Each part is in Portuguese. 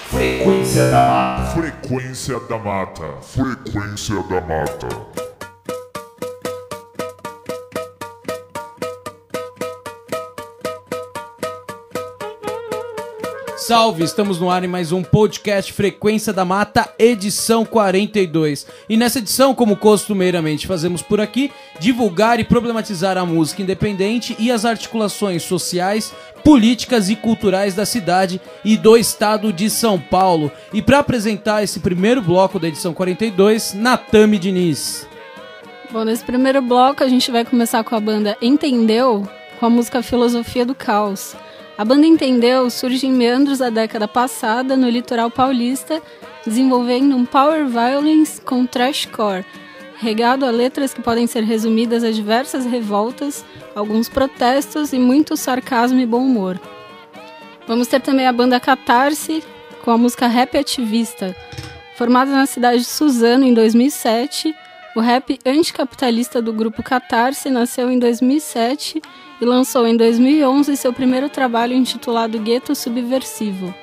Frequência da Mata. Frequência da Mata. Frequência da Mata. Salve, estamos no ar em mais um podcast Frequência da Mata, edição 42. E nessa edição, como costumeiramente fazemos por aqui, divulgar e problematizar a música independente e as articulações sociais, políticas e culturais da cidade e do estado de São Paulo. E para apresentar esse primeiro bloco da edição 42, Natami Diniz. Bom, nesse primeiro bloco a gente vai começar com a banda Entendeu, com a música Filosofia do Caos. A banda Entendeu surge em meandros da década passada no litoral paulista, desenvolvendo um power violence com thrashcore, regado a letras que podem ser resumidas a diversas revoltas, alguns protestos e muito sarcasmo e bom humor. Vamos ter também a banda Catarse, com a música Rap Ativista. Formada na cidade de Suzano em 2007, o rap anticapitalista do grupo Catarse nasceu em 2007 e lançou em 2011 seu primeiro trabalho intitulado Gueto Subversivo.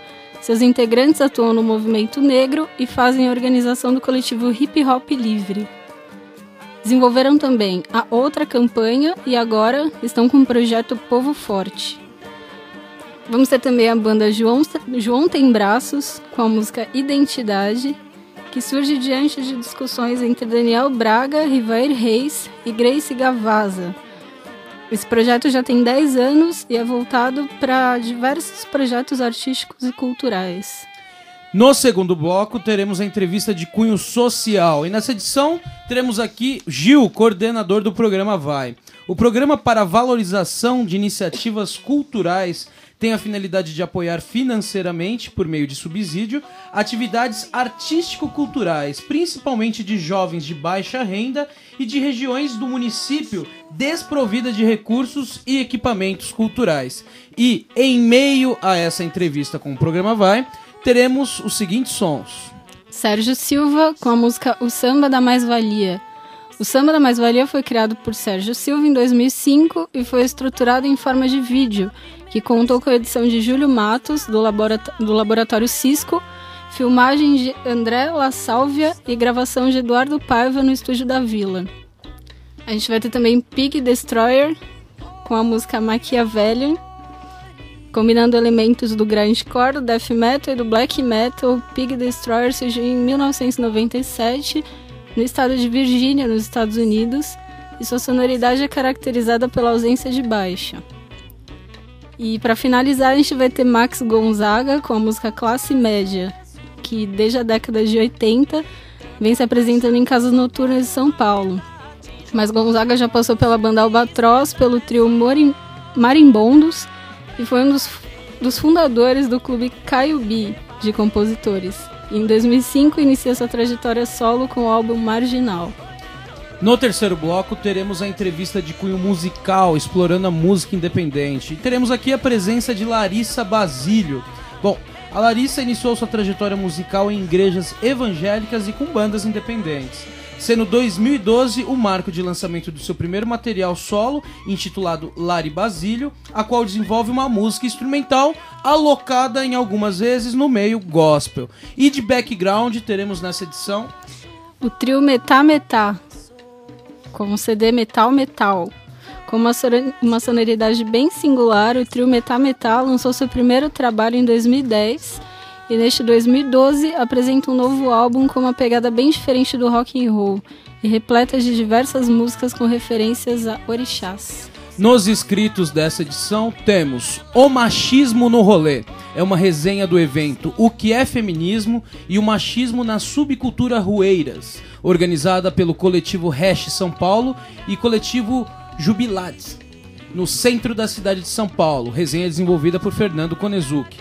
Seus integrantes atuam no movimento negro e fazem a organização do coletivo Hip Hop Livre. Desenvolveram também a Outra Campanha e agora estão com o projeto Povo Forte. Vamos ter também a banda João Tem Braços, com a música Identidade, que surge diante de discussões entre Daniel Braga, Rivair Reis e Grace Gavaza. Esse projeto já tem 10 anos e é voltado para diversos projetos artísticos e culturais. No segundo bloco, teremos a entrevista de cunho social. E nessa edição, teremos aqui Gil, coordenador do programa Vai. O programa para valorização de iniciativas culturais tem a finalidade de apoiar financeiramente, por meio de subsídio, atividades artístico-culturais, principalmente de jovens de baixa renda e de regiões do município desprovidas de recursos e equipamentos culturais. E, em meio a essa entrevista com o programa Vai, teremos os seguintes sons. Sérgio Silva com a música O Samba da Mais-Valia. O Samba da Mais-Valia foi criado por Sérgio Silva em 2005 e foi estruturado em forma de vídeo, que contou com a edição de Júlio Matos, do Laboratório Cisco, filmagem de André La Sálvia e gravação de Eduardo Paiva no Estúdio da Vila. A gente vai ter também Pig Destroyer, com a música Machiavellian, combinando elementos do grindcore, do death metal e do black metal. Pig Destroyer surgiu em 1997, no estado de Virgínia, nos Estados Unidos, e sua sonoridade é caracterizada pela ausência de baixa. E para finalizar, a gente vai ter Max Gonzaga com a música Classe Média, que desde a década de 80 vem se apresentando em casas noturnas de São Paulo. Mas Gonzaga já passou pela banda Albatroz, pelo trio Marimbondos e foi um dos fundadores do clube Caiubi de compositores. Em 2005 inicia sua trajetória solo com o álbum Marginal. No terceiro bloco, teremos a entrevista de cunho musical, explorando a música independente. E teremos aqui a presença de Larissa Basílio. Bom, a Larissa iniciou sua trajetória musical em igrejas evangélicas e com bandas independentes, sendo 2012 o marco de lançamento do seu primeiro material solo, intitulado Lari Basílio, a qual desenvolve uma música instrumental alocada em algumas vezes no meio gospel. E de background teremos nessa edição o trio Metá Metá, com o CD Metal Metal. Com uma sonoridade bem singular, o trio Metá Metá lançou seu primeiro trabalho em 2010 e neste 2012 apresenta um novo álbum com uma pegada bem diferente do rock and roll e repleta de diversas músicas com referências a orixás. Nos inscritos dessa edição temos O Machismo no Rolê. É uma resenha do evento O que é Feminismo e o Machismo na Subcultura Rueiras, organizada pelo coletivo Hash São Paulo e coletivo Jubilades, no centro da cidade de São Paulo. Resenha desenvolvida por Fernando Konezuki.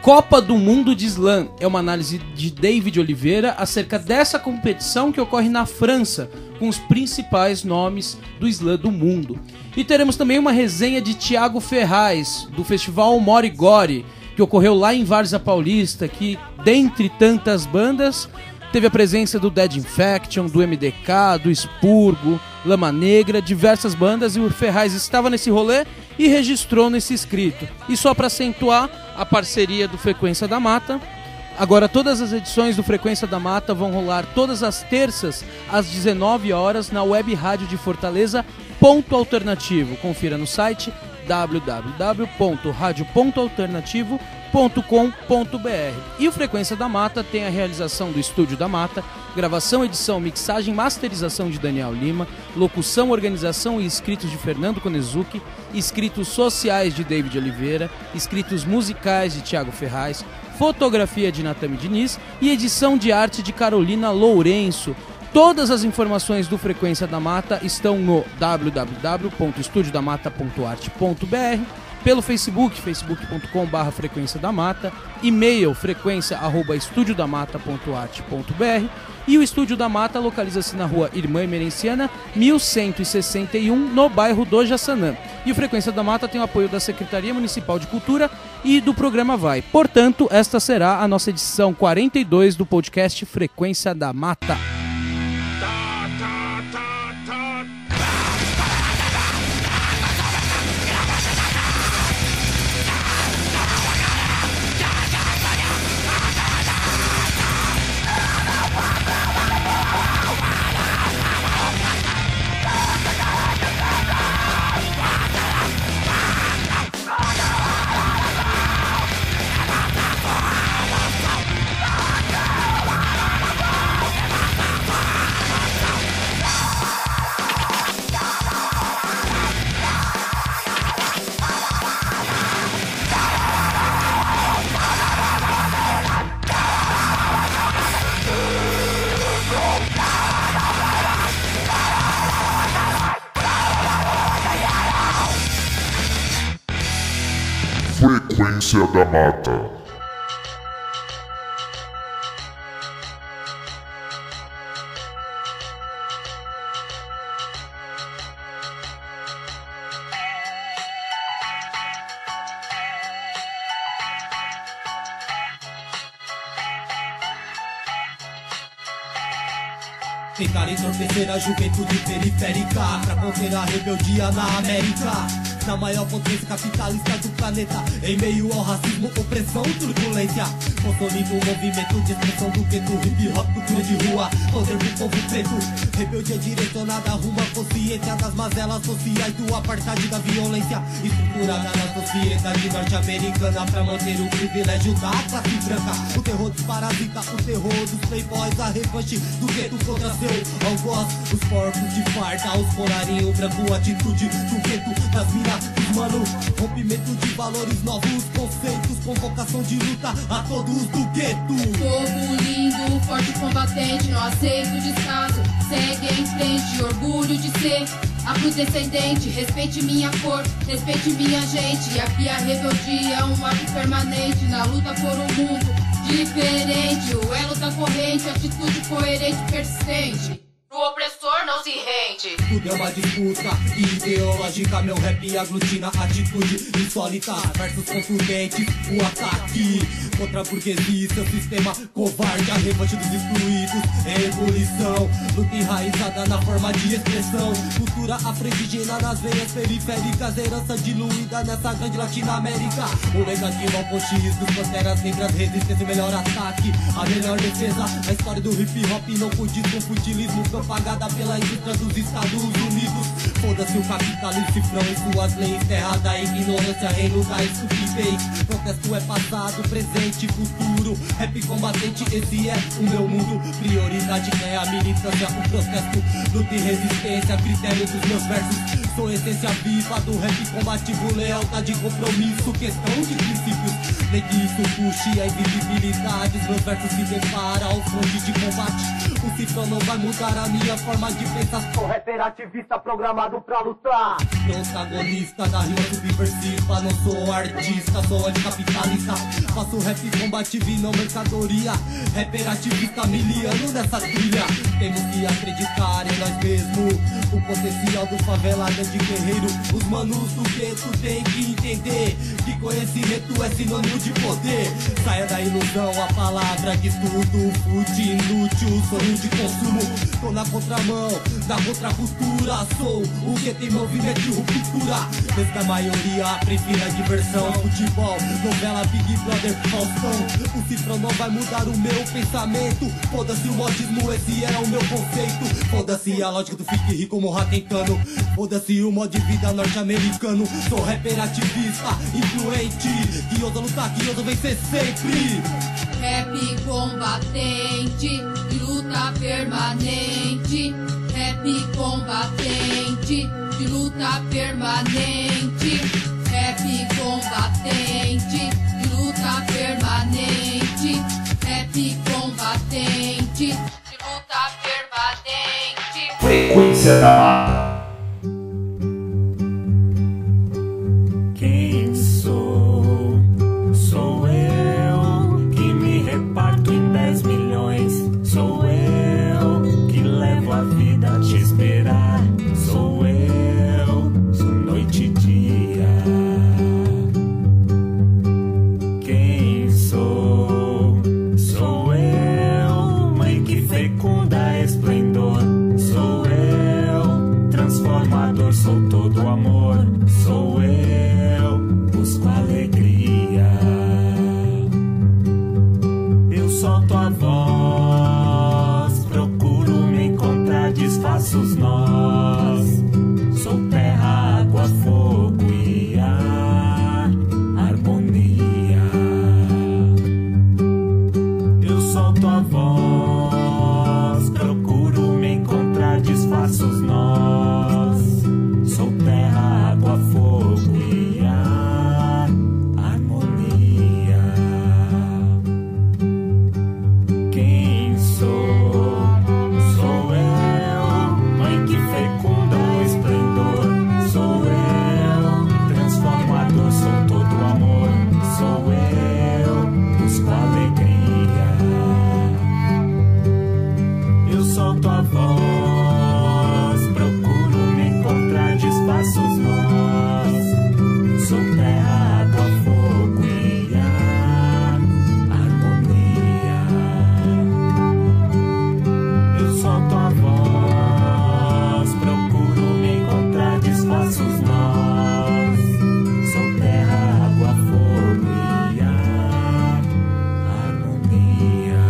Copa do Mundo de Slam é uma análise de David Oliveira acerca dessa competição que ocorre na França, com os principais nomes do slam do mundo. E teremos também uma resenha de Thiago Ferraz, do festival Morigori, que ocorreu lá em Várzea Paulista, que, dentre tantas bandas, teve a presença do Dead Infection, do MDK, do Expurgo, Lama Negra, diversas bandas, e o Ferraz estava nesse rolê e registrou nesse escrito. E só para acentuar a parceria do Frequência da Mata, agora todas as edições do Frequência da Mata vão rolar todas as terças às 19 horas na web rádio de Fortaleza, Ponto Alternativo. Confira no site www.radio.alternativo.com.br. E o Frequência da Mata tem a realização do Estúdio da Mata, gravação, edição, mixagem, masterização de Daniel Lima, locução, organização e escritos de Fernando Konezuki, escritos sociais de David Oliveira, escritos musicais de Thiago Ferraz, fotografia de Natami Diniz e edição de arte de Carolina Lourenço. Todas as informações do Frequência da Mata estão no www.estudiodamata.arte.br, pelo Facebook, facebook.com/Frequência da Mata, e-mail frequência@estudiodamata.arte.br, e o Estúdio da Mata localiza-se na rua Irmã Emerenciana, 1161, no bairro do Jaçanã. E o Frequência da Mata tem o apoio da Secretaria Municipal de Cultura e do programa Vai. Portanto, esta será a nossa edição 42 do podcast Frequência da Mata. Frequência da Mata. Tentar entorpecer a juventude periférica pra conter a rebeldia na América, na maior potência capitalista do planeta, em meio ao racismo, opressão, turbulência. Consolida o movimento de expressão do gueto, hip hop, cultura de rua, poder do povo preto. Rebeldia direcionada rumo à consciência das mazelas sociais do apartheid, da violência estruturada na sociedade norte-americana pra manter o privilégio da classe branca. O terror dos parasitas, o terror dos playboys, a revanche do gueto contra seu algoz. Os porcos de farda, os colarinho branco, atitude do gueto das minas. Mano, rompimento de valores, novos conceitos, convocação de luta a todos do gueto. Povo lindo, forte combatente, não aceito descaso, segue em frente, orgulho de ser afrodescendente. Respeite minha cor, respeite minha gente. Aqui a rebeldia é um ato permanente, na luta por um mundo diferente. O elo da corrente, atitude coerente, persistente. O opressor não se rende. Tudo é uma disputa ideológica, meu rap aglutina atitude insólita, versos contundentes, o ataque contra a burguesia, seu sistema covarde, a revanche dos excluídos, ebulição, luta enraizada na forma de expressão, cultura afro-indígena nas veias periféricas, herança diluída nessa grande Latinoamérica, o negativo ao pontis dos panteras negras, resistência, o melhor ataque, a melhor defesa, a história do hip hop não condiz com futilismo, propagada pela indústria dos Estados Unidos. Foda-se o capitalismo, cifrão em suas leis, terra da ignorância, reino da estupidez. Protesto é passado, presente, futuro, rap combatente, esse é o meu mundo. Prioridade é a militância, o protesto, luta e resistência, critério dos meus versos. Sou essência viva do rap combativo, lealdade e compromisso, questão de princípios. Nem que isso puxe a invisibilidade, os meus versos se deparam ao fronte de combate. O cifrão não vai mudar a minha forma de pensar. Sou rapper ativista programado pra lutar. Protagonista da rima subversiva, não sou artista, sou anticapitalista. Faço rap combativo e não mercadoria. Rapper ativista miliano nessa trilha. Temos que acreditar em nós mesmos. O potencial do favelado é de guerreiro. Os manos do gueto tem que entender que conhecimento é sinônimo de poder. Saia da ilusão, a palavra que estudo. Fute inútil, sonho de consumo. Tô na contramão, da contracultura. Sou o que tem movimento de ruptura. Desde que a maioria prefira diversão. Futebol, novela, Big Brother, Faustão. O cifrão não vai mudar o meu pensamento. Foda-se o modismo, esse é o meu conceito. Foda-se a lógica do fique rico, morra tentando. Foda-se o modo de vida norte-americano. Sou rapper ativista, influente. Que ousa lutar, que ousa vencer sempre. Rap combatente, de luta permanente. Rap combatente, de luta permanente. Rap combatente, de luta permanente. Rap combatente, de luta permanente. Frequência da Mata. Quem sou? Sou eu que me reparto em 10 milhões. Sou eu que levo a vida a te esperar. Sou eu, sou noite e dia. Quem sou? Sou eu, mãe que fecunda esplendor. Sou eu, transformador, sou todo amor. Sou eu, busco alegria. Eu solto a voz, procuro me encontrar, desfaço os nós. Sou terra, água, fogo e ar, harmonia. Eu solto a voz, procuro me encontrar, desfaço os nós. Sou terra, água, fogo e ar, harmonia. Quem sou? Sou eu, mãe que fecunda o esplendor. Sou eu, transformador, sou todo amor. Sou eu, busco alegria. Eu solto a voz, procuro me encontrar, desfaço os nós. Sou terra, água, fogo e ar, harmonia. Eu solto a voz, procuro me encontrar, desfaço os nós. Sou terra, água, fogo e ar, harmonia.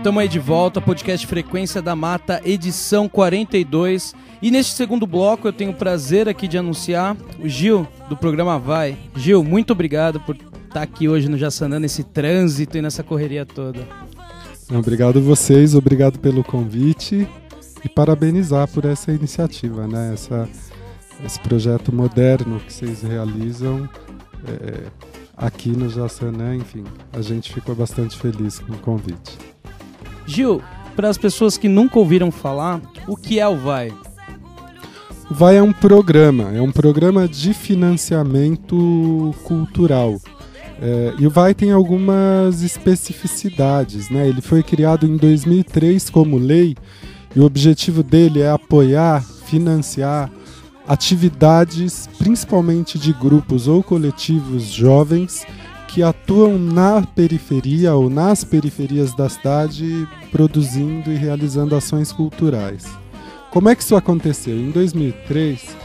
Tamo aí de volta, podcast Frequência da Mata, edição 42. E neste segundo bloco eu tenho o prazer aqui de anunciar o Gil, do programa Vai. Gil, muito obrigado por estar aqui hoje no Jaçanã, nesse trânsito e nessa correria toda. Obrigado a vocês, obrigado pelo convite e parabenizar por essa iniciativa, né? Esse projeto moderno que vocês realizam aqui no Jaçanã, enfim, a gente ficou bastante feliz com o convite. Gil, para as pessoas que nunca ouviram falar, o que é o Vai? O Vai é um programa de financiamento cultural. E o Vai tem algumas especificidades, né? Ele foi criado em 2003 como lei e o objetivo dele é apoiar, financiar atividades, principalmente de grupos ou coletivos jovens que atuam na periferia ou nas periferias da cidade, produzindo e realizando ações culturais. Como é que isso aconteceu? Em 2003,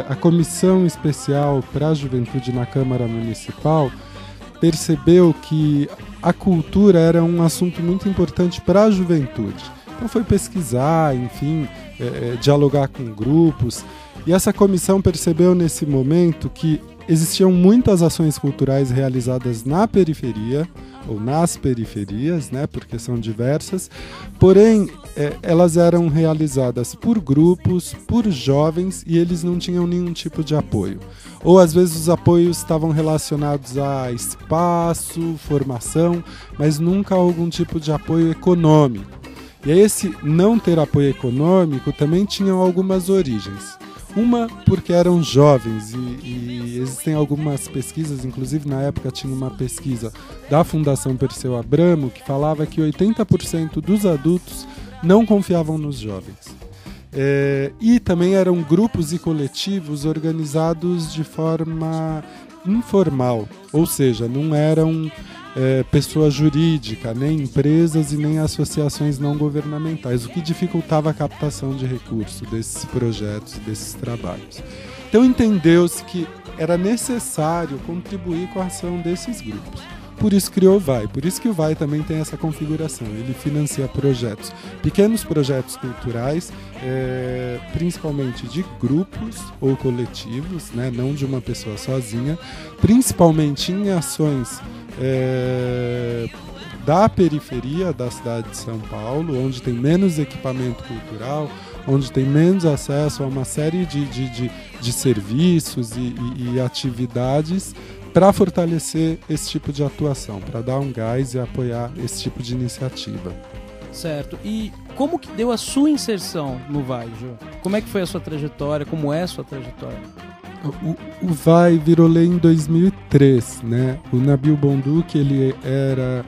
a Comissão Especial para a Juventude na Câmara Municipal percebeu que a cultura era um assunto muito importante para a juventude. Então foi pesquisar, enfim, dialogar com grupos. E essa comissão percebeu nesse momento que existiam muitas ações culturais realizadas na periferia, ou nas periferias, né, porque são diversas, porém elas eram realizadas por grupos, por jovens, e eles não tinham nenhum tipo de apoio. Ou às vezes os apoios estavam relacionados a espaço, formação, mas nunca algum tipo de apoio econômico. E esse não ter apoio econômico também tinha algumas origens. Uma, porque eram jovens e existem algumas pesquisas, inclusive na época tinha uma pesquisa da Fundação Perseu Abramo que falava que 80% dos adultos não confiavam nos jovens. E também eram grupos e coletivos organizados de forma informal, ou seja, não eram pessoa jurídica, nem empresas e nem associações não governamentais, o que dificultava a captação de recursos desses projetos, desses trabalhos. Então entendeu-se que era necessário contribuir com a ação desses grupos. Por isso criou o VAI, por isso que o VAI também tem essa configuração. Ele financia projetos, pequenos projetos culturais, principalmente de grupos ou coletivos, né, não de uma pessoa sozinha, principalmente em ações da periferia da cidade de São Paulo, onde tem menos equipamento cultural, onde tem menos acesso a uma série de serviços e atividades para fortalecer esse tipo de atuação, para dar um gás e apoiar esse tipo de iniciativa. Certo. E como que deu a sua inserção no VAI, Gil? Como é que foi a sua trajetória? Como é a sua trajetória? O VAI virou lei em 2003, né? O Nabil Bonduque, ele era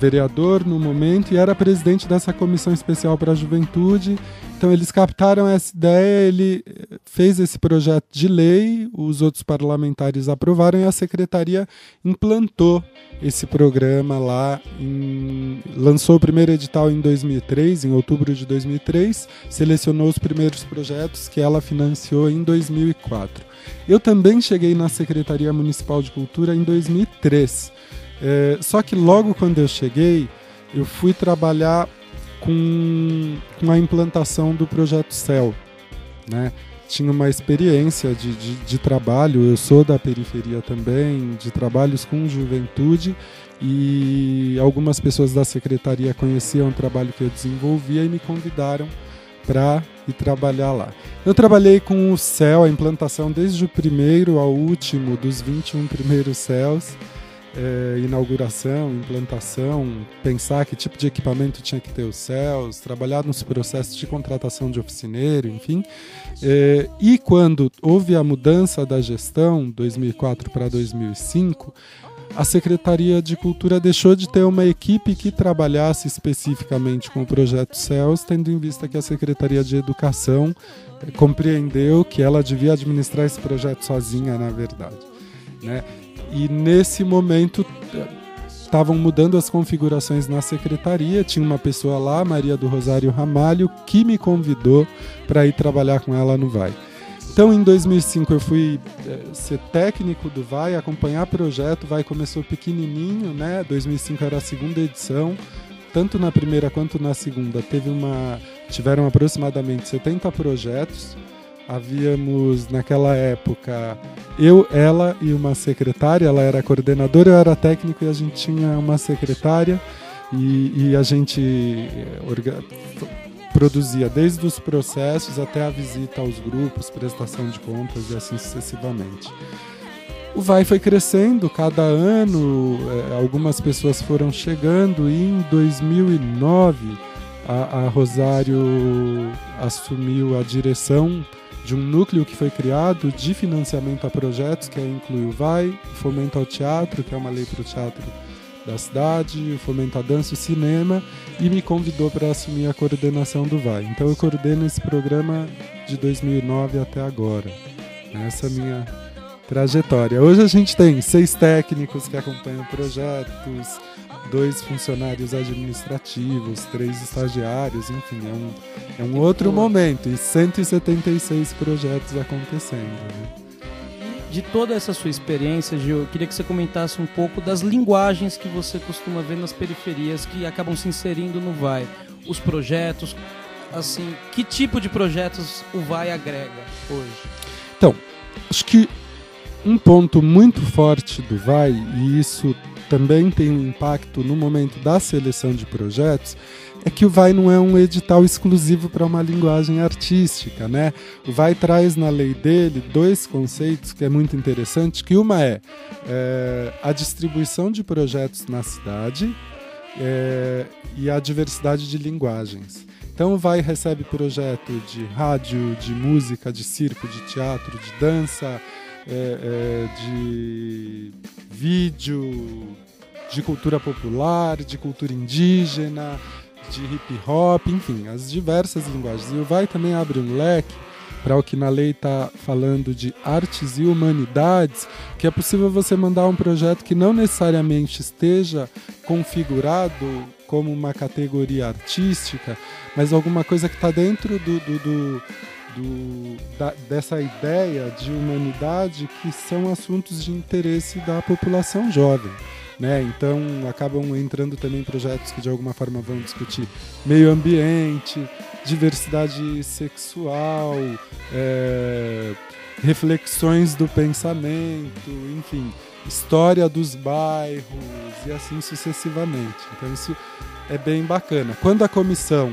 vereador no momento e era presidente dessa comissão especial para a juventude. Então eles captaram essa ideia, ele fez esse projeto de lei, os outros parlamentares aprovaram e a secretaria implantou esse programa lá, lançou o primeiro edital em 2003, em outubro de 2003, selecionou os primeiros projetos que ela financiou em 2004. Eu também cheguei na Secretaria Municipal de Cultura em 2003, só que logo quando eu cheguei, eu fui trabalhar com a implantação do projeto CEL, né? Tinha uma experiência de trabalho, eu sou da periferia também, de trabalhos com juventude, e algumas pessoas da secretaria conheciam o trabalho que eu desenvolvia e me convidaram para ir trabalhar lá. Eu trabalhei com o CEL, a implantação desde o primeiro ao último dos 21 primeiros CELs, inauguração, implantação, pensar que tipo de equipamento tinha que ter os CELs, trabalhar nos processos de contratação de oficineiro, enfim. E quando houve a mudança da gestão, 2004 para 2005, a Secretaria de Cultura deixou de ter uma equipe que trabalhasse especificamente com o projeto CELs, tendo em vista que a Secretaria de Educação compreendeu que ela devia administrar esse projeto sozinha, na verdade, né? E nesse momento estavam mudando as configurações na secretaria, tinha uma pessoa lá, Maria do Rosário Ramalho, que me convidou para ir trabalhar com ela no VAI. Então em 2005 eu fui ser técnico do VAI, acompanhar projeto, o VAI começou pequenininho, né? 2005 era a segunda edição, tanto na primeira quanto na segunda tiveram aproximadamente 70 projetos. Havíamos, naquela época, eu, ela e uma secretária, ela era coordenadora, eu era técnico e a gente tinha uma secretária e a gente produzia desde os processos até a visita aos grupos, prestação de contas e assim sucessivamente. O VAI foi crescendo cada ano, algumas pessoas foram chegando e em 2009 a Rosário assumiu a direção de um núcleo que foi criado de financiamento a projetos, que inclui o VAI, o Fomento ao Teatro, que é uma lei para o teatro da cidade, o Fomento à Dança e o Cinema, e me convidou para assumir a coordenação do VAI. Então eu coordeno esse programa de 2009 até agora. Essa é a minha trajetória. Hoje a gente tem 6 técnicos que acompanham projetos, 2 funcionários administrativos, 3 estagiários, enfim, é um outro momento, e 176 projetos acontecendo, né? De toda essa sua experiência, Gil, eu queria que você comentasse um pouco das linguagens que você costuma ver nas periferias que acabam se inserindo no VAI. Os projetos, assim, que tipo de projetos o Vai agrega hoje? Então, acho que um ponto muito forte do Vai, e isso também tem um impacto no momento da seleção de projetos, é que o Vai não é um edital exclusivo para uma linguagem artística, né? O Vai traz na lei dele 2 conceitos que é muito interessante, que uma é a distribuição de projetos na cidade e a diversidade de linguagens. Então o Vai recebe projeto de rádio, de música, de circo, de teatro, de dança, de vídeo, de cultura popular, de cultura indígena, de hip hop, enfim, as diversas linguagens. E o Vai também abre um leque para o que na lei está falando de artes e humanidades, que é possível você mandar um projeto que não necessariamente esteja configurado como uma categoria artística, mas alguma coisa que está dentro dessa ideia de humanidade, que são assuntos de interesse da população jovem. Né? Então acabam entrando também projetos que de alguma forma vão discutir meio ambiente, diversidade sexual, reflexões do pensamento, enfim, história dos bairros e assim sucessivamente. Então isso é bem bacana. Quando a comissão,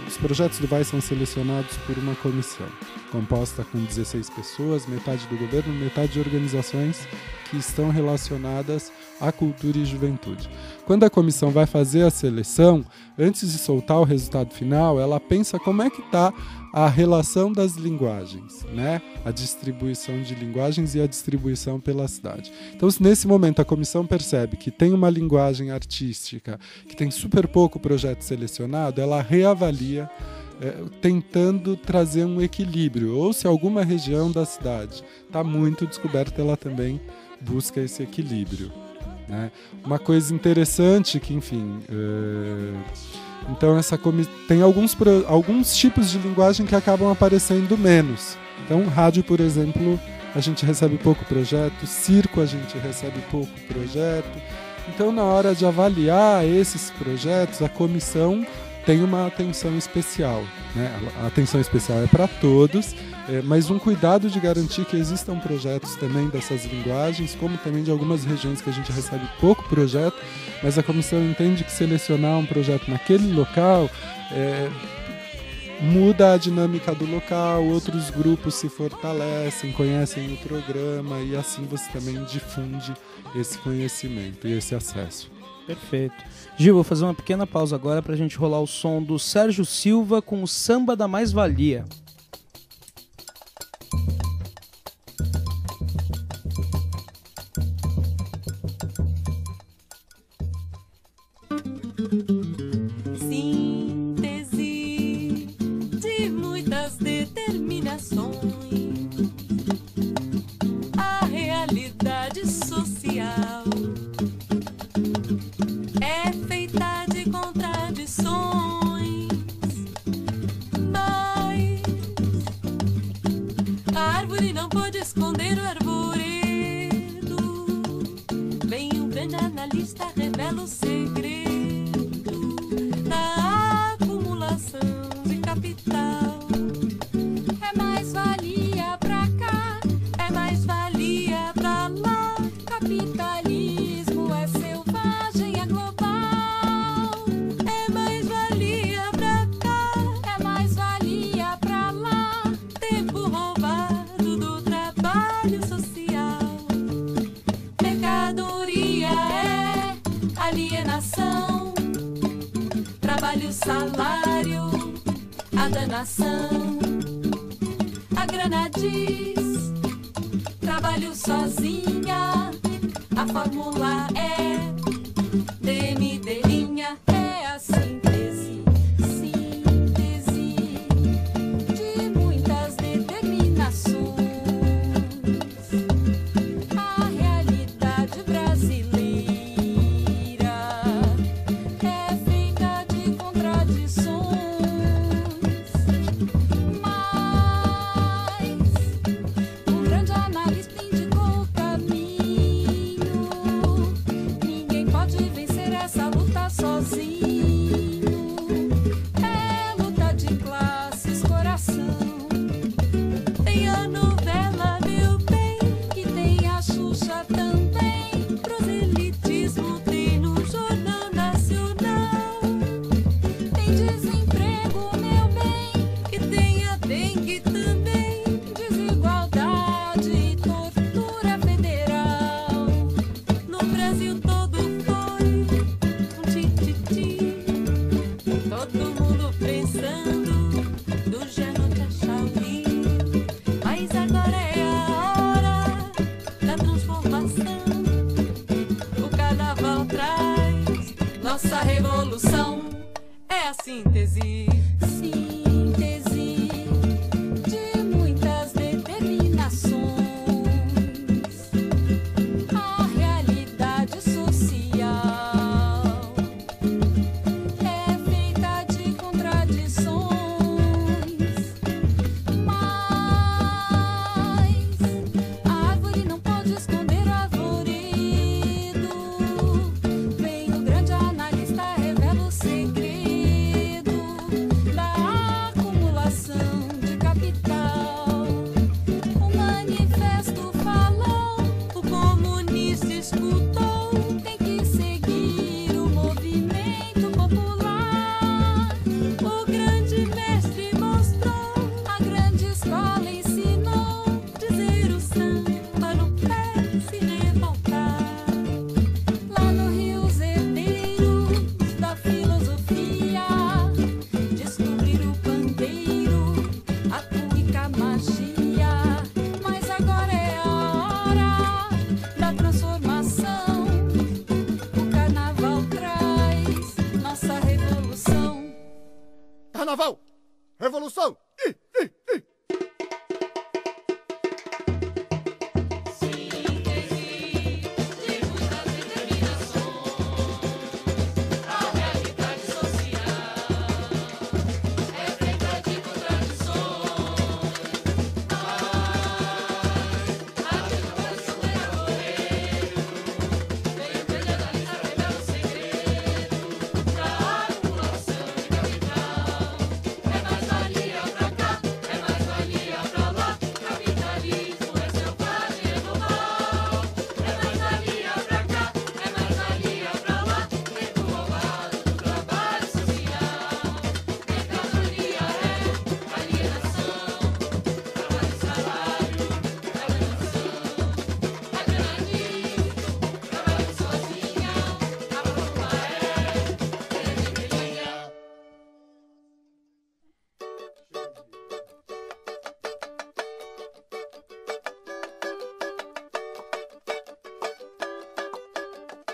os projetos do Vai são selecionados por uma comissão composta com 16 pessoas, metade do governo, metade de organizações que estão relacionadas à cultura e juventude. Quando a comissão vai fazer a seleção, antes de soltar o resultado final, ela pensa como é que está a relação das linguagens, né? A distribuição de linguagens e a distribuição pela cidade. Então, se nesse momento a comissão percebe que tem uma linguagem artística, que tem super pouco projeto selecionado, ela reavalia, tentando trazer um equilíbrio. Ou se alguma região da cidade está muito descoberta, ela também busca esse equilíbrio, né? Uma coisa interessante que, enfim, então tem alguns tipos de linguagem que acabam aparecendo menos. Então, rádio, por exemplo, a gente recebe pouco projeto, circo a gente recebe pouco projeto. Então, na hora de avaliar esses projetos, a comissão tem uma atenção especial, né? A atenção especial é para todos, mas um cuidado de garantir que existam projetos também dessas linguagens, como também de algumas regiões que a gente recebe pouco projeto, mas a comissão entende que selecionar um projeto naquele local muda a dinâmica do local, outros grupos se fortalecem, conhecem o programa e assim você também difunde esse conhecimento e esse acesso. Perfeito. Gil, vou fazer uma pequena pausa agora pra gente rolar o som do Sérgio Silva com o Samba da Mais-Valia. Síntese de muitas determinações, a realidade social é feita de contradições, mas a árvore não pode esconder o arvoredo. Vem um grande analista, revela o segredo da acumulação de capital. É mais valia pra cá, é mais valia pra lá. Capitalismo é selvagem, é global. É mais valia pra cá, é mais valia pra lá. Tempo roubado do trabalho social. Mercadoria é alienação. Trabalho, salário, a danação. A grana diz, trabalho sozinha. A fórmula é DMDinha, é a síntese, síntese de muitas determinações. A realidade brasileira é feita de contradições, mas um grande analista indicou o caminho. Ninguém pode vencer essa luta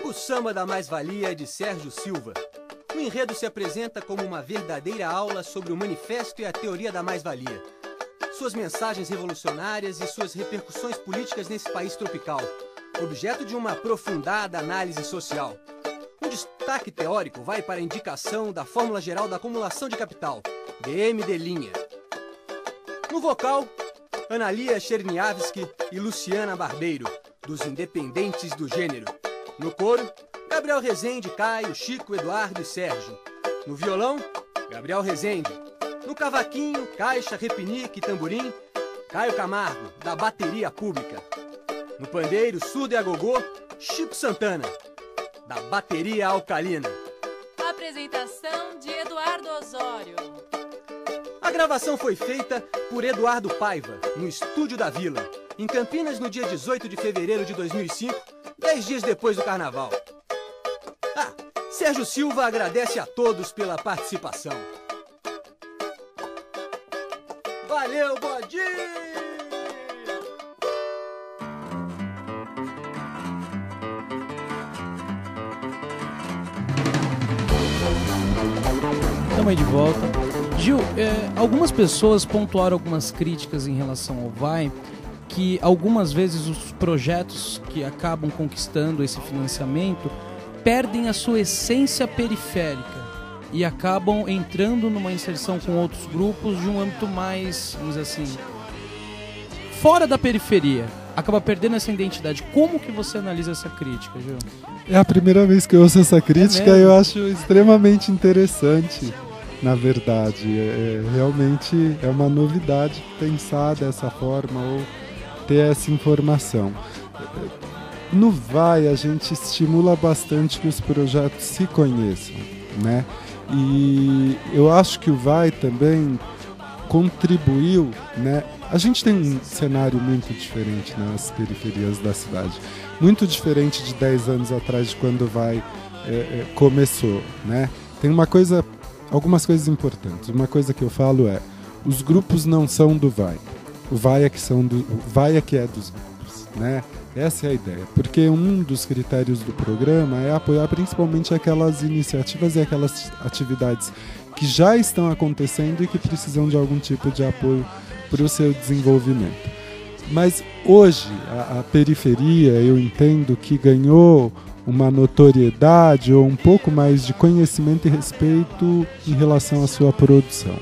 O Samba da Mais-Valia é de Sérgio Silva. O enredo se apresenta como uma verdadeira aula sobre o manifesto e a teoria da mais-valia. Suas mensagens revolucionárias e suas repercussões políticas nesse país tropical, objeto de uma aprofundada análise social. Um destaque teórico vai para a indicação da Fórmula Geral da Acumulação de Capital, DMD'. No vocal, Analia Cherniavsky e Luciana Barbeiro, dos Independentes do Gênero. No coro, Gabriel Rezende, Caio, Chico, Eduardo e Sérgio. No violão, Gabriel Rezende. No cavaquinho, caixa, repinique e tamborim, Caio Camargo, da Bateria Pública. No pandeiro, surdo e agogô, Chico Santana, da Bateria Alcalina. Apresentação de Eduardo Osório. A gravação foi feita por Eduardo Paiva, no Estúdio da Vila, em Campinas, no dia 18 de fevereiro de 2005, 10 dias depois do Carnaval. Sérgio Silva agradece a todos pela participação. Valeu, Bodinho! Estamos aí de volta. Gil, algumas pessoas pontuaram algumas críticas em relação ao Vai, que algumas vezes os projetos que acabam conquistando esse financiamento perdem a sua essência periférica e acabam entrando numa inserção com outros grupos de um âmbito mais, vamos dizer assim, fora da periferia. Acaba perdendo essa identidade. Como que você analisa essa crítica, Gil? É a primeira vez que eu ouço essa crítica e eu acho extremamente interessante, na verdade. Realmente é uma novidade pensar dessa forma ou ter essa informação. No Vai, a gente estimula bastante que os projetos se conheçam, né? E eu acho que o Vai também contribuiu, né? A gente tem um cenário muito diferente nas periferias da cidade. Muito diferente de 10 anos atrás, de quando o Vai começou, né? Tem algumas coisas importantes. Uma coisa que eu falo é: os grupos não são do Vai. O Vai é que é dos grupos, né? Essa é a ideia, porque um dos critérios do programa é apoiar principalmente aquelas iniciativas e aquelas atividades que já estão acontecendo e que precisam de algum tipo de apoio para o seu desenvolvimento. Mas hoje a periferia, eu entendo que ganhou uma notoriedade ou um pouco mais de conhecimento e respeito em relação à sua produção.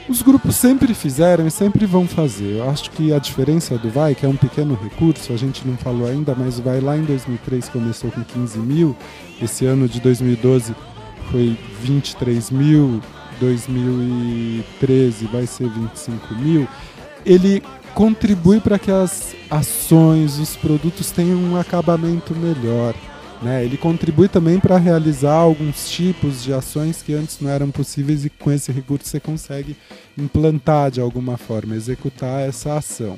Os grupos sempre fizeram e sempre vão fazer. Eu acho que a diferença do Vai, que é um pequeno recurso, a gente não falou ainda, mas o Vai lá em 2003 começou com 15 mil, esse ano de 2012 foi 23 mil, 2013 vai ser 25 mil. Ele contribui para que as ações, os produtos tenham um acabamento melhor, né? Ele contribui também para realizar alguns tipos de ações que antes não eram possíveis e com esse recurso você consegue implantar de alguma forma, executar essa ação.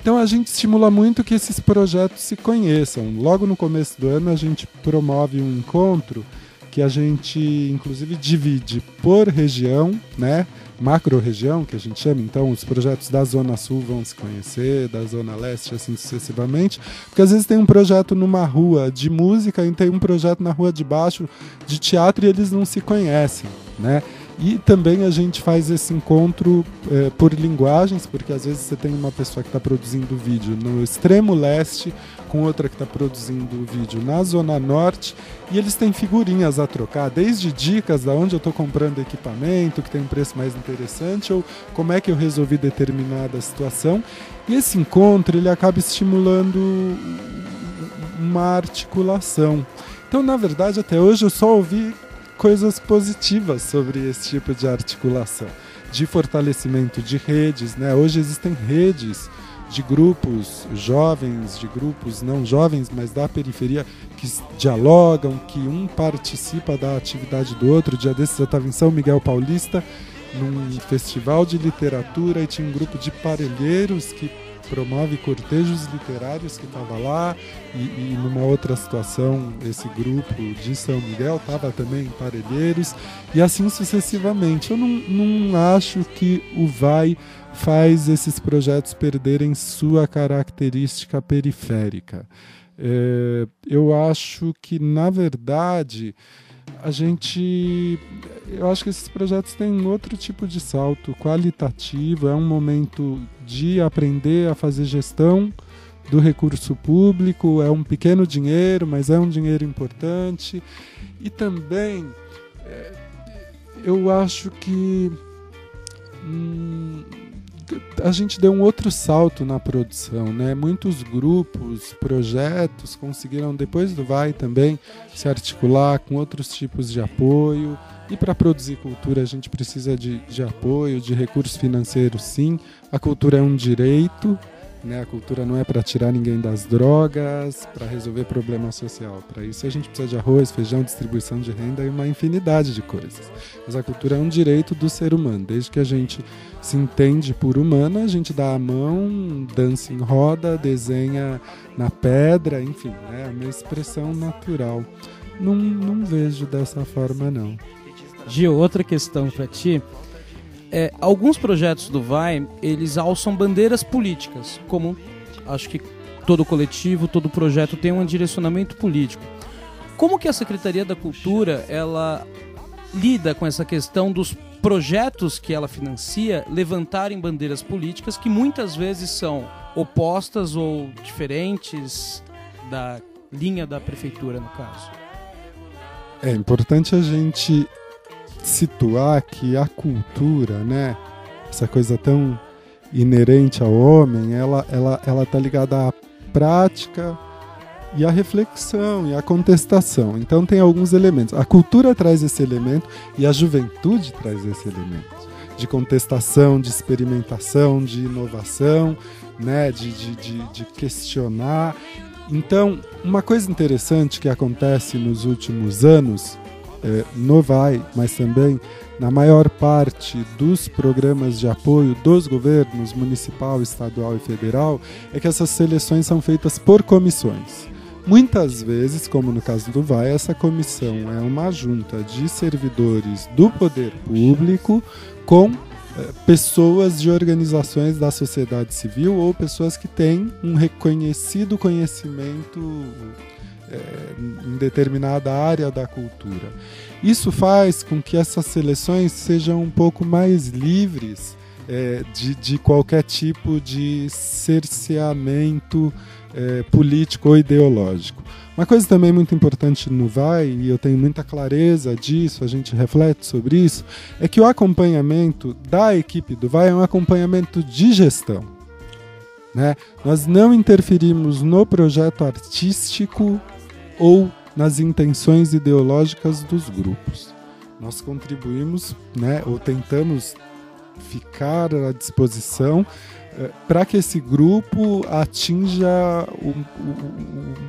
Então a gente estimula muito que esses projetos se conheçam. Logo no começo do ano a gente promove um encontro que a gente inclusive divide por região, né? Macro-região, que a gente chama. Então os projetos da Zona Sul vão se conhecer, da Zona Leste, assim sucessivamente, porque às vezes tem um projeto numa rua de música e tem um projeto na rua de baixo de teatro e eles não se conhecem, né? E também a gente faz esse encontro por linguagens, porque às vezes você tem uma pessoa que está produzindo vídeo no extremo leste, com outra que está produzindo vídeo na Zona Norte, e eles têm figurinhas a trocar, desde dicas de onde eu estou comprando equipamento, que tem um preço mais interessante, ou como é que eu resolvi determinada situação. E esse encontro ele acaba estimulando uma articulação. Então, na verdade, até hoje eu só ouvi coisas positivas sobre esse tipo de articulação, de fortalecimento de redes, né? Hoje existem redes de grupos jovens, de grupos não jovens, mas da periferia, que dialogam, que um participa da atividade do outro. Dia desses eu estava em São Miguel Paulista, num festival de literatura, e tinha um grupo de parelheiros que promove cortejos literários que estava lá, e numa outra situação esse grupo de São Miguel estava também em Parelheiros, e assim sucessivamente. Eu não acho que o Vai faz esses projetos perderem sua característica periférica. Eu acho que, na verdade, eu acho que esses projetos têm um outro tipo de salto qualitativo, é um momento de aprender a fazer gestão do recurso público, é um pequeno dinheiro, mas é um dinheiro importante. E também eu acho que a gente deu um outro salto na produção, né? Muitos grupos, projetos conseguiram, depois do Vai também, se articular com outros tipos de apoio. E para produzir cultura a gente precisa de apoio, de recursos financeiros, sim. A cultura é um direito, né? A cultura não é para tirar ninguém das drogas, para resolver problema social. Para isso a gente precisa de arroz, feijão, distribuição de renda e uma infinidade de coisas. Mas a cultura é um direito do ser humano. Desde que a gente se entende por humano, a gente dá a mão, dança em roda, desenha na pedra, enfim, é uma expressão natural. Não vejo dessa forma, não. Gil, outra questão para ti. Alguns projetos do Vai, eles alçam bandeiras políticas, como acho que todo coletivo, todo projeto tem um direcionamento político. Como que a Secretaria da Cultura, ela lida com essa questão dos projetos que ela financia levantarem bandeiras políticas que muitas vezes são opostas ou diferentes da linha da prefeitura, no caso? É importante a gente situar que a cultura, né, essa coisa tão inerente ao homem, ela tá ligada à prática e à reflexão e à contestação. Então tem alguns elementos. A cultura traz esse elemento e a juventude traz esse elemento de contestação, de experimentação, de inovação, né, de questionar. Então, uma coisa interessante que acontece nos últimos anos no Vai, mas também na maior parte dos programas de apoio dos governos municipal, estadual e federal, é que essas seleções são feitas por comissões. Muitas vezes, como no caso do Vai, essa comissão é uma junta de servidores do poder público com pessoas de organizações da sociedade civil ou pessoas que têm um reconhecido conhecimento em determinada área da cultura. Isso faz com que essas seleções sejam um pouco mais livres de qualquer tipo de cerceamento político ou ideológico. Uma coisa também muito importante no Vai, e eu tenho muita clareza disso, a gente reflete sobre isso, é que o acompanhamento da equipe do Vai é um acompanhamento de gestão, né? Nós não interferimos no projeto artístico ou nas intenções ideológicas dos grupos. Nós contribuímos, né, ou tentamos ficar à disposição para que esse grupo atinja o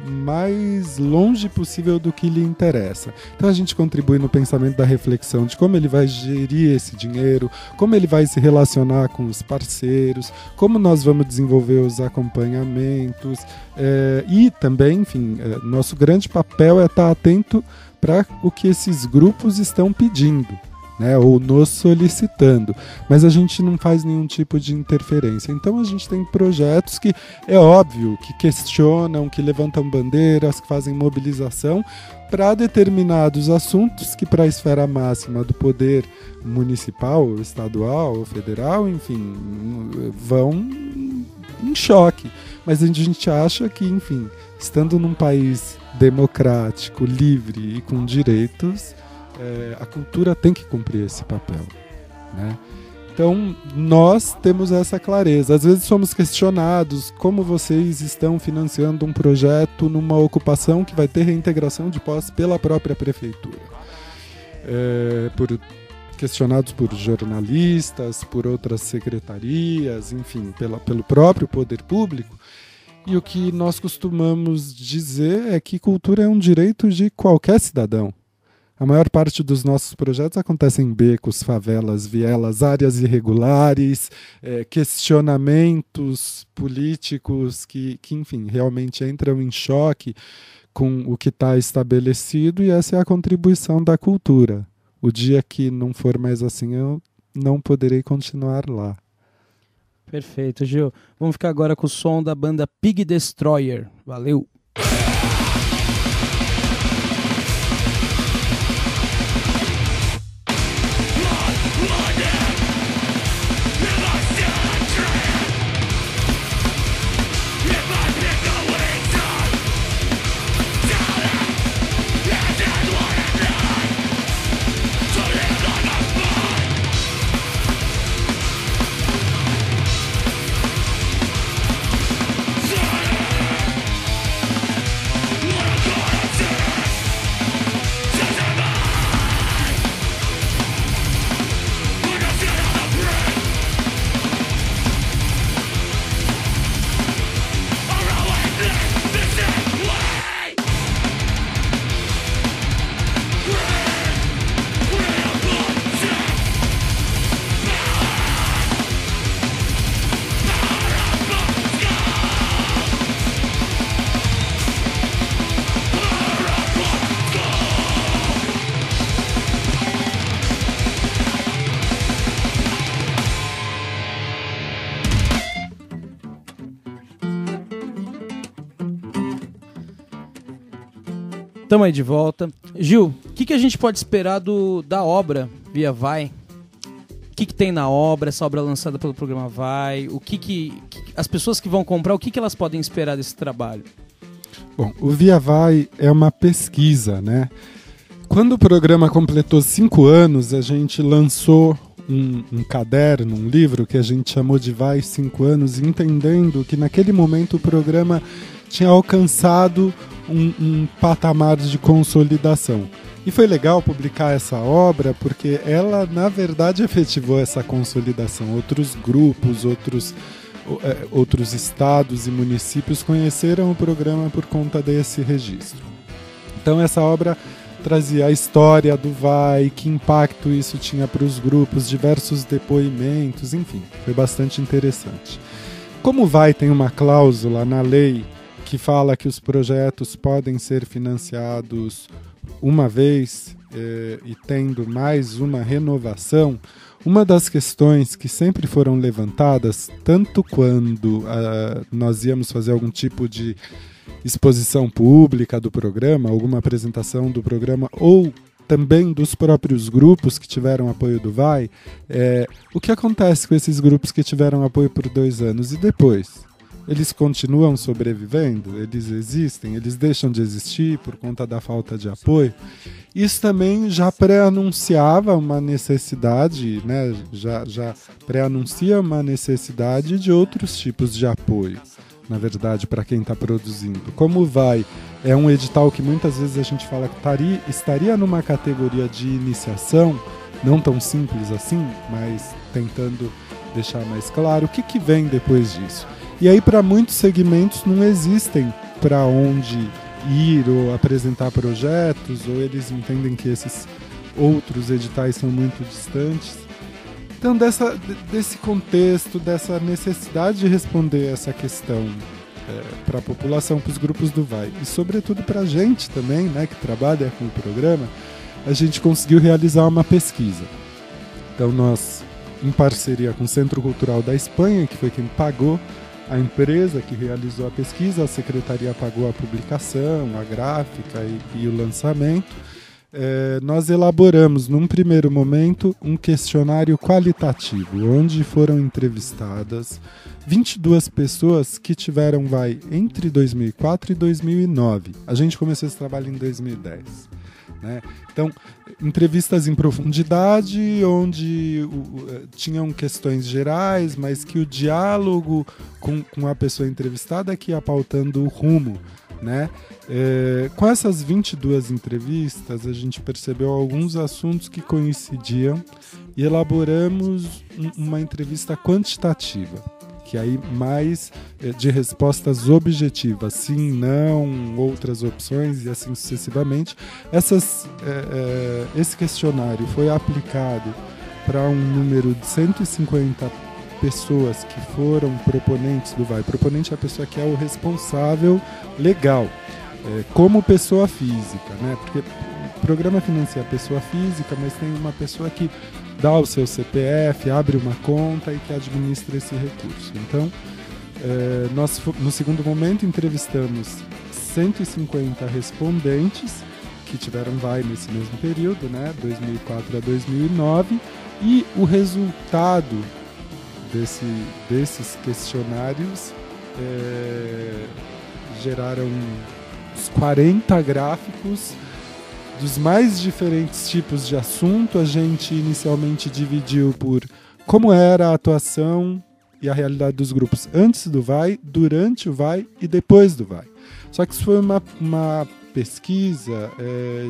mais longe possível do que lhe interessa. Então a gente contribui no pensamento da reflexão de como ele vai gerir esse dinheiro, como ele vai se relacionar com os parceiros, como nós vamos desenvolver os acompanhamentos e também, enfim, nosso grande papel é estar atento para o que esses grupos estão pedindo, né, ou nos solicitando, mas a gente não faz nenhum tipo de interferência. Então a gente tem projetos que, é óbvio, que questionam, que levantam bandeiras, que fazem mobilização para determinados assuntos que para a esfera máxima do poder municipal, estadual ou federal, enfim, vão em choque. Mas a gente acha que, enfim, estando num país democrático, livre e com direitos, a cultura tem que cumprir esse papel, né? Então nós temos essa clareza. Às vezes somos questionados como vocês estão financiando um projeto numa ocupação que vai ter reintegração de posse pela própria prefeitura, questionados por jornalistas, por outras secretarias, enfim, pelo próprio poder público. E o que nós costumamos dizer é que cultura é um direito de qualquer cidadão. A maior parte dos nossos projetos acontecem em becos, favelas, vielas, áreas irregulares, questionamentos políticos que, enfim, realmente entram em choque com o que está estabelecido, e essa é a contribuição da cultura. O dia que não for mais assim, eu não poderei continuar lá. Perfeito, Gil. Vamos ficar agora com o som da banda Pig Destroyer. Valeu! Tamo aí de volta. Gil, o que a gente pode esperar da obra Via Vai? O que tem na obra, essa obra lançada pelo programa Vai? O que as pessoas que vão comprar, o que elas podem esperar desse trabalho? Bom, o Via Vai é uma pesquisa, né? Quando o programa completou 5 anos, a gente lançou um caderno, um livro que a gente chamou de Vai 5 anos, entendendo que naquele momento o programa tinha alcançado um patamar de consolidação. E foi legal publicar essa obra porque ela, na verdade, efetivou essa consolidação. Outros grupos, outros estados e municípios conheceram o programa por conta desse registro. Então essa obra trazia a história do Vai, que impacto isso tinha para os grupos, diversos depoimentos, enfim, foi bastante interessante. Como o Vai tem uma cláusula na lei que fala que os projetos podem ser financiados uma vez e tendo mais uma renovação, uma das questões que sempre foram levantadas, tanto quando nós íamos fazer algum tipo de exposição pública do programa, alguma apresentação do programa, ou também dos próprios grupos que tiveram apoio do Vai, o que acontece com esses grupos que tiveram apoio por 2 anos e depois? Eles continuam sobrevivendo? Eles existem? Eles deixam de existir por conta da falta de apoio? Isso também já pré-anunciava uma necessidade, né? já pré-anuncia uma necessidade de outros tipos de apoio, na verdade, para quem está produzindo. Como Vai é um edital que muitas vezes a gente fala que estaria numa categoria de iniciação, não tão simples assim, mas tentando deixar mais claro, o que vem depois disso? E aí, para muitos segmentos, não existem para onde ir ou apresentar projetos, ou eles entendem que esses outros editais são muito distantes. Então, desse contexto, dessa necessidade de responder essa questão para a população, para os grupos do Vai, e sobretudo para a gente também, né, que trabalha com o programa, a gente conseguiu realizar uma pesquisa. Então, nós, em parceria com o Centro Cultural da Espanha, que foi quem pagou a empresa que realizou a pesquisa, a secretaria pagou a publicação, a gráfica e o lançamento. Nós elaboramos, num primeiro momento, um questionário qualitativo, onde foram entrevistadas 22 pessoas que tiveram Vai entre 2004 e 2009. A gente começou esse trabalho em 2010. Né? Então, entrevistas em profundidade, onde tinham questões gerais, mas que o diálogo com a pessoa entrevistada que ia pautando o rumo. Né? Com essas 22 entrevistas, a gente percebeu alguns assuntos que coincidiam e elaboramos uma entrevista quantitativa, que aí mais de respostas objetivas, sim, não, outras opções e assim sucessivamente. Esse questionário foi aplicado para um número de 150 pessoas que foram proponentes do Vai. Proponente é a pessoa que é o responsável legal, como pessoa física, né? Porque o programa financia a pessoa física, mas tem uma pessoa que dá o seu CPF, abre uma conta e que administra esse recurso. Então, nós, no segundo momento, entrevistamos 150 respondentes que tiveram Vai nesse mesmo período, né, 2004 a 2009, e o resultado desses questionários geraram uns 40 gráficos dos mais diferentes tipos de assunto. A gente inicialmente dividiu por como era a atuação e a realidade dos grupos antes do Vai, durante o Vai e depois do Vai. Só que isso foi uma pesquisa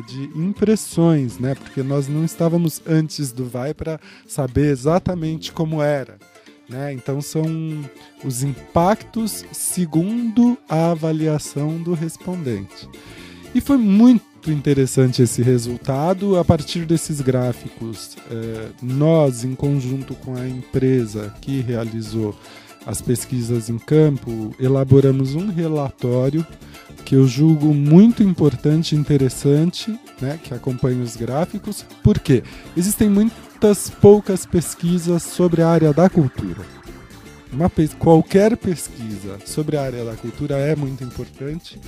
de impressões, né? Porque nós não estávamos antes do Vai para saber exatamente como era. Né? Então são os impactos segundo a avaliação do respondente. E foi muito interessante esse resultado. A partir desses gráficos, nós, em conjunto com a empresa que realizou as pesquisas em campo, elaboramos um relatório que eu julgo muito importante e interessante, né, que acompanha os gráficos. Por quê? Existem muitas poucas pesquisas sobre a área da cultura. Qualquer pesquisa sobre a área da cultura é muito importante,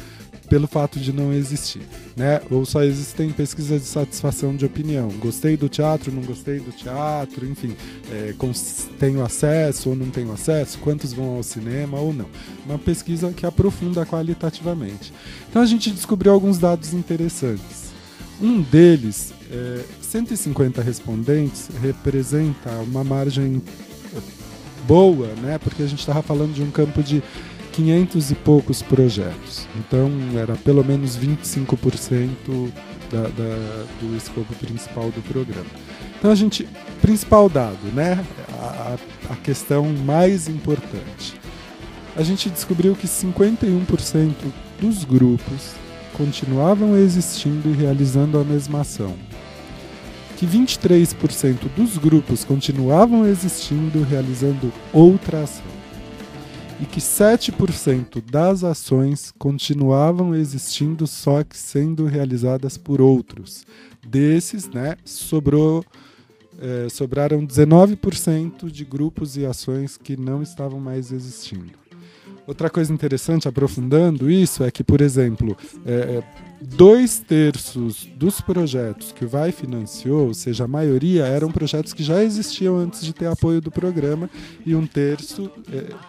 pelo fato de não existir, né? Ou só existem pesquisas de satisfação de opinião. Gostei do teatro, não gostei do teatro, enfim, tenho acesso ou não tenho acesso, quantos vão ao cinema ou não. Uma pesquisa que aprofunda qualitativamente. Então a gente descobriu alguns dados interessantes. Um deles, 150 respondentes, representa uma margem boa, né? Porque a gente estava falando de um campo de 500 e poucos projetos. Então, era pelo menos 25% do escopo principal do programa. Então, principal dado, né? A questão mais importante. A gente descobriu que 51% dos grupos continuavam existindo e realizando a mesma ação. Que 23% dos grupos continuavam existindo, realizando outra ação. E que 7% das ações continuavam existindo, só que sendo realizadas por outros. Desses, né, sobraram 19% de grupos e ações que não estavam mais existindo. Outra coisa interessante, aprofundando isso, é que, por exemplo, 2/3 dos projetos que o VAI financiou, ou seja, a maioria, eram projetos que já existiam antes de ter apoio do programa, e 1/3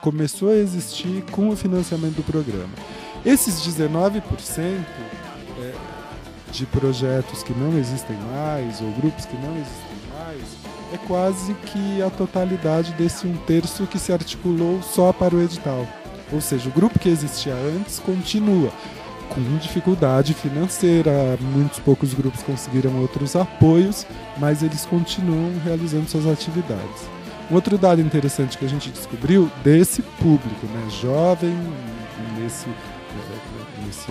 começou a existir com o financiamento do programa. Esses 19% de projetos que não existem mais, ou grupos que não existem mais, é quase que a totalidade desse 1/3 que se articulou só para o edital. Ou seja, o grupo que existia antes continua com dificuldade financeira, muitos poucos grupos conseguiram outros apoios, mas eles continuam realizando suas atividades. Um outro dado interessante que a gente descobriu desse público, né, jovem, nesse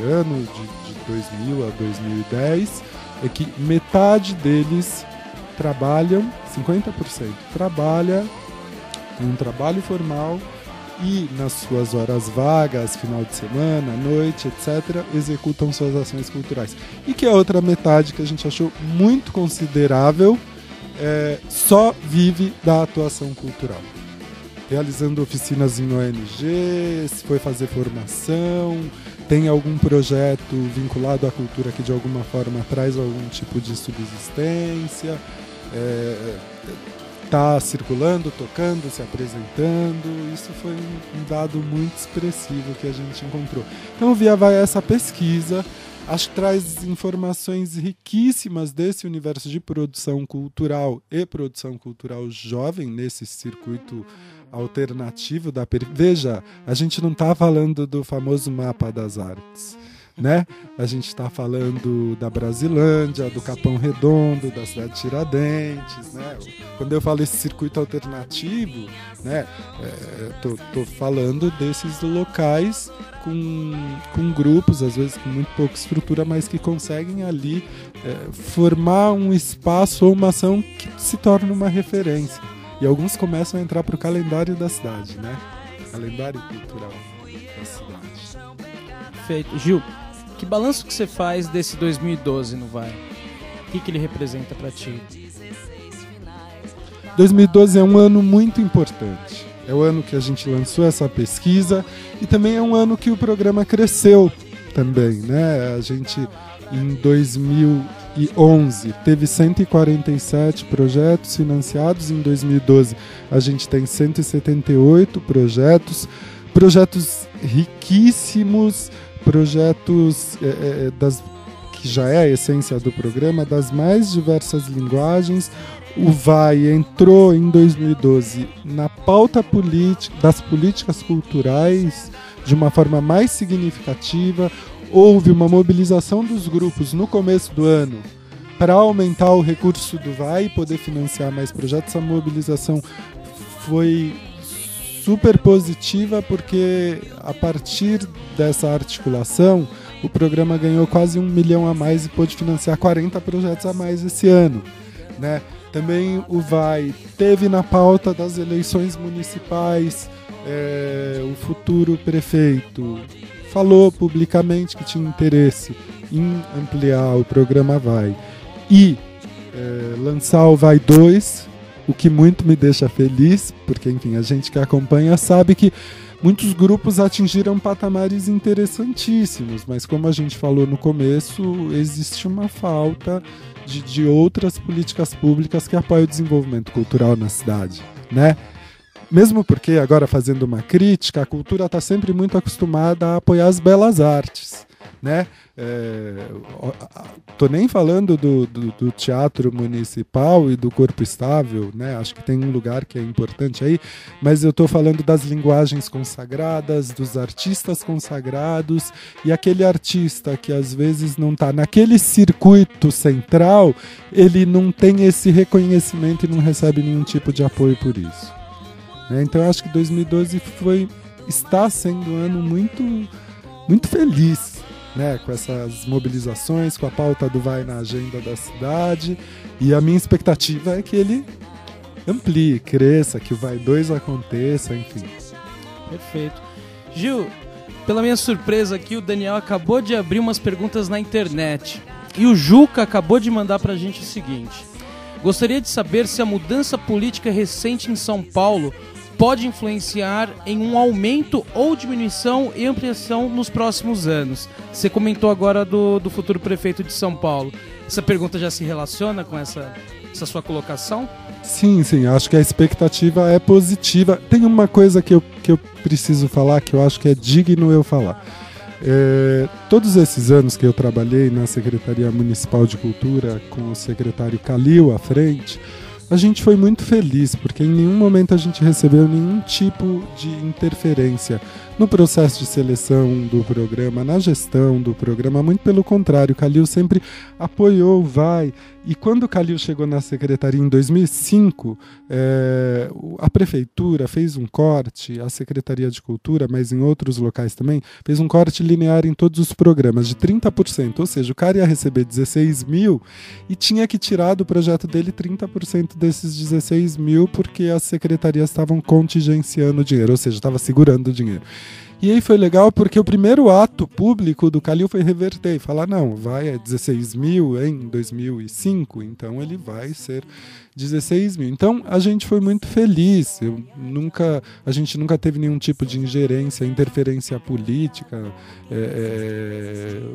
ano de 2000 a 2010, é que metade deles trabalham, 50% trabalha em um trabalho formal, e nas suas horas vagas, final de semana, noite, etc., executam suas ações culturais. E que a outra metade, que a gente achou muito considerável, só vive da atuação cultural. Realizando oficinas em ONGs, foi fazer formação, tem algum projeto vinculado à cultura que de alguma forma traz algum tipo de subsistência, está circulando, tocando, se apresentando. Isso foi um dado muito expressivo que a gente encontrou. Então, via vai essa pesquisa, acho que traz informações riquíssimas desse universo de produção cultural e produção cultural jovem nesse circuito alternativo da periferia. Veja, a gente não está falando do famoso mapa das artes, né? A gente está falando da Brasilândia, do Capão Redondo, da cidade de Tiradentes, né? Quando eu falo esse circuito alternativo, né, tô falando desses locais com grupos, às vezes com muito pouca estrutura, mas que conseguem ali formar um espaço ou uma ação que se torna uma referência. E alguns começam a entrar para o calendário da cidade, né? Calendário cultural da cidade. Perfeito. Gil, que balanço que você faz desse 2012 no VAI? O que ele representa para ti? 2012 é um ano muito importante. É o ano que a gente lançou essa pesquisa e também é um ano que o programa cresceu também, né? A gente, em 2011, teve 147 projetos financiados. Em 2012, a gente tem 178 projetos riquíssimos, projetos que já é a essência do programa, das mais diversas linguagens. O VAI entrou em 2012 na pauta das políticas culturais de uma forma mais significativa. Houve uma mobilização dos grupos no começo do ano para aumentar o recurso do VAI e poder financiar mais projetos. Essa mobilização foi super positiva, porque a partir dessa articulação o programa ganhou quase 1 milhão a mais e pôde financiar 40 projetos a mais esse ano, né? Também o VAI teve na pauta das eleições municipais, o futuro prefeito falou publicamente que tinha interesse em ampliar o programa VAI e lançar o VAI 2, o que muito me deixa feliz, porque, enfim, a gente que acompanha sabe que muitos grupos atingiram patamares interessantíssimos, mas como a gente falou no começo, existe uma falta de outras políticas públicas que apoiam o desenvolvimento cultural na cidade, né? Mesmo porque, agora fazendo uma crítica, a cultura está sempre muito acostumada a apoiar as belas artes, né? Tô nem falando do teatro municipal e do corpo estável, né? Acho que tem um lugar que é importante aí, mas eu tô falando das linguagens consagradas, dos artistas consagrados, e aquele artista que às vezes não está naquele circuito central, ele não tem esse reconhecimento e não recebe nenhum tipo de apoio por isso. Então eu acho que 2012 está sendo um ano muito feliz, né, com essas mobilizações, com a pauta do Vai na agenda da cidade, e a minha expectativa é que ele amplie, cresça, que o Vai 2 aconteça, enfim. Perfeito. Gil, pela minha surpresa aqui, o Daniel acabou de abrir umas perguntas na internet, e o Juca acabou de mandar pra gente o seguinte: gostaria de saber se a mudança política recente em São Paulo pode influenciar em um aumento ou diminuição e ampliação nos próximos anos. Você comentou agora do futuro prefeito de São Paulo. Essa pergunta já se relaciona com essa sua colocação? Sim, acho que a expectativa é positiva. Tem uma coisa que eu preciso falar, que eu acho que é digno eu falar. Todos esses anos que eu trabalhei na Secretaria Municipal de Cultura, com o secretário Calil à frente, a gente foi muito feliz, porque em nenhum momento a gente recebeu nenhum tipo de interferência no processo de seleção do programa, na gestão do programa. Muito pelo contrário, o Calil sempre apoiou o Vai. E quando o Calil chegou na secretaria em 2005, a prefeitura fez um corte, a Secretaria de Cultura, mas em outros locais também, fez um corte linear em todos os programas de 30%, ou seja, o cara ia receber 16 mil e tinha que tirar do projeto dele 30% desses 16 mil, porque as secretarias estavam contingenciando o dinheiro, ou seja, estava segurando o dinheiro. E aí foi legal porque o primeiro ato público do Calil foi reverter e falar, não, vai 16 mil em 2005, então ele vai ser 16 mil. Então a gente foi muito feliz, a gente nunca teve nenhum tipo de ingerência, interferência política,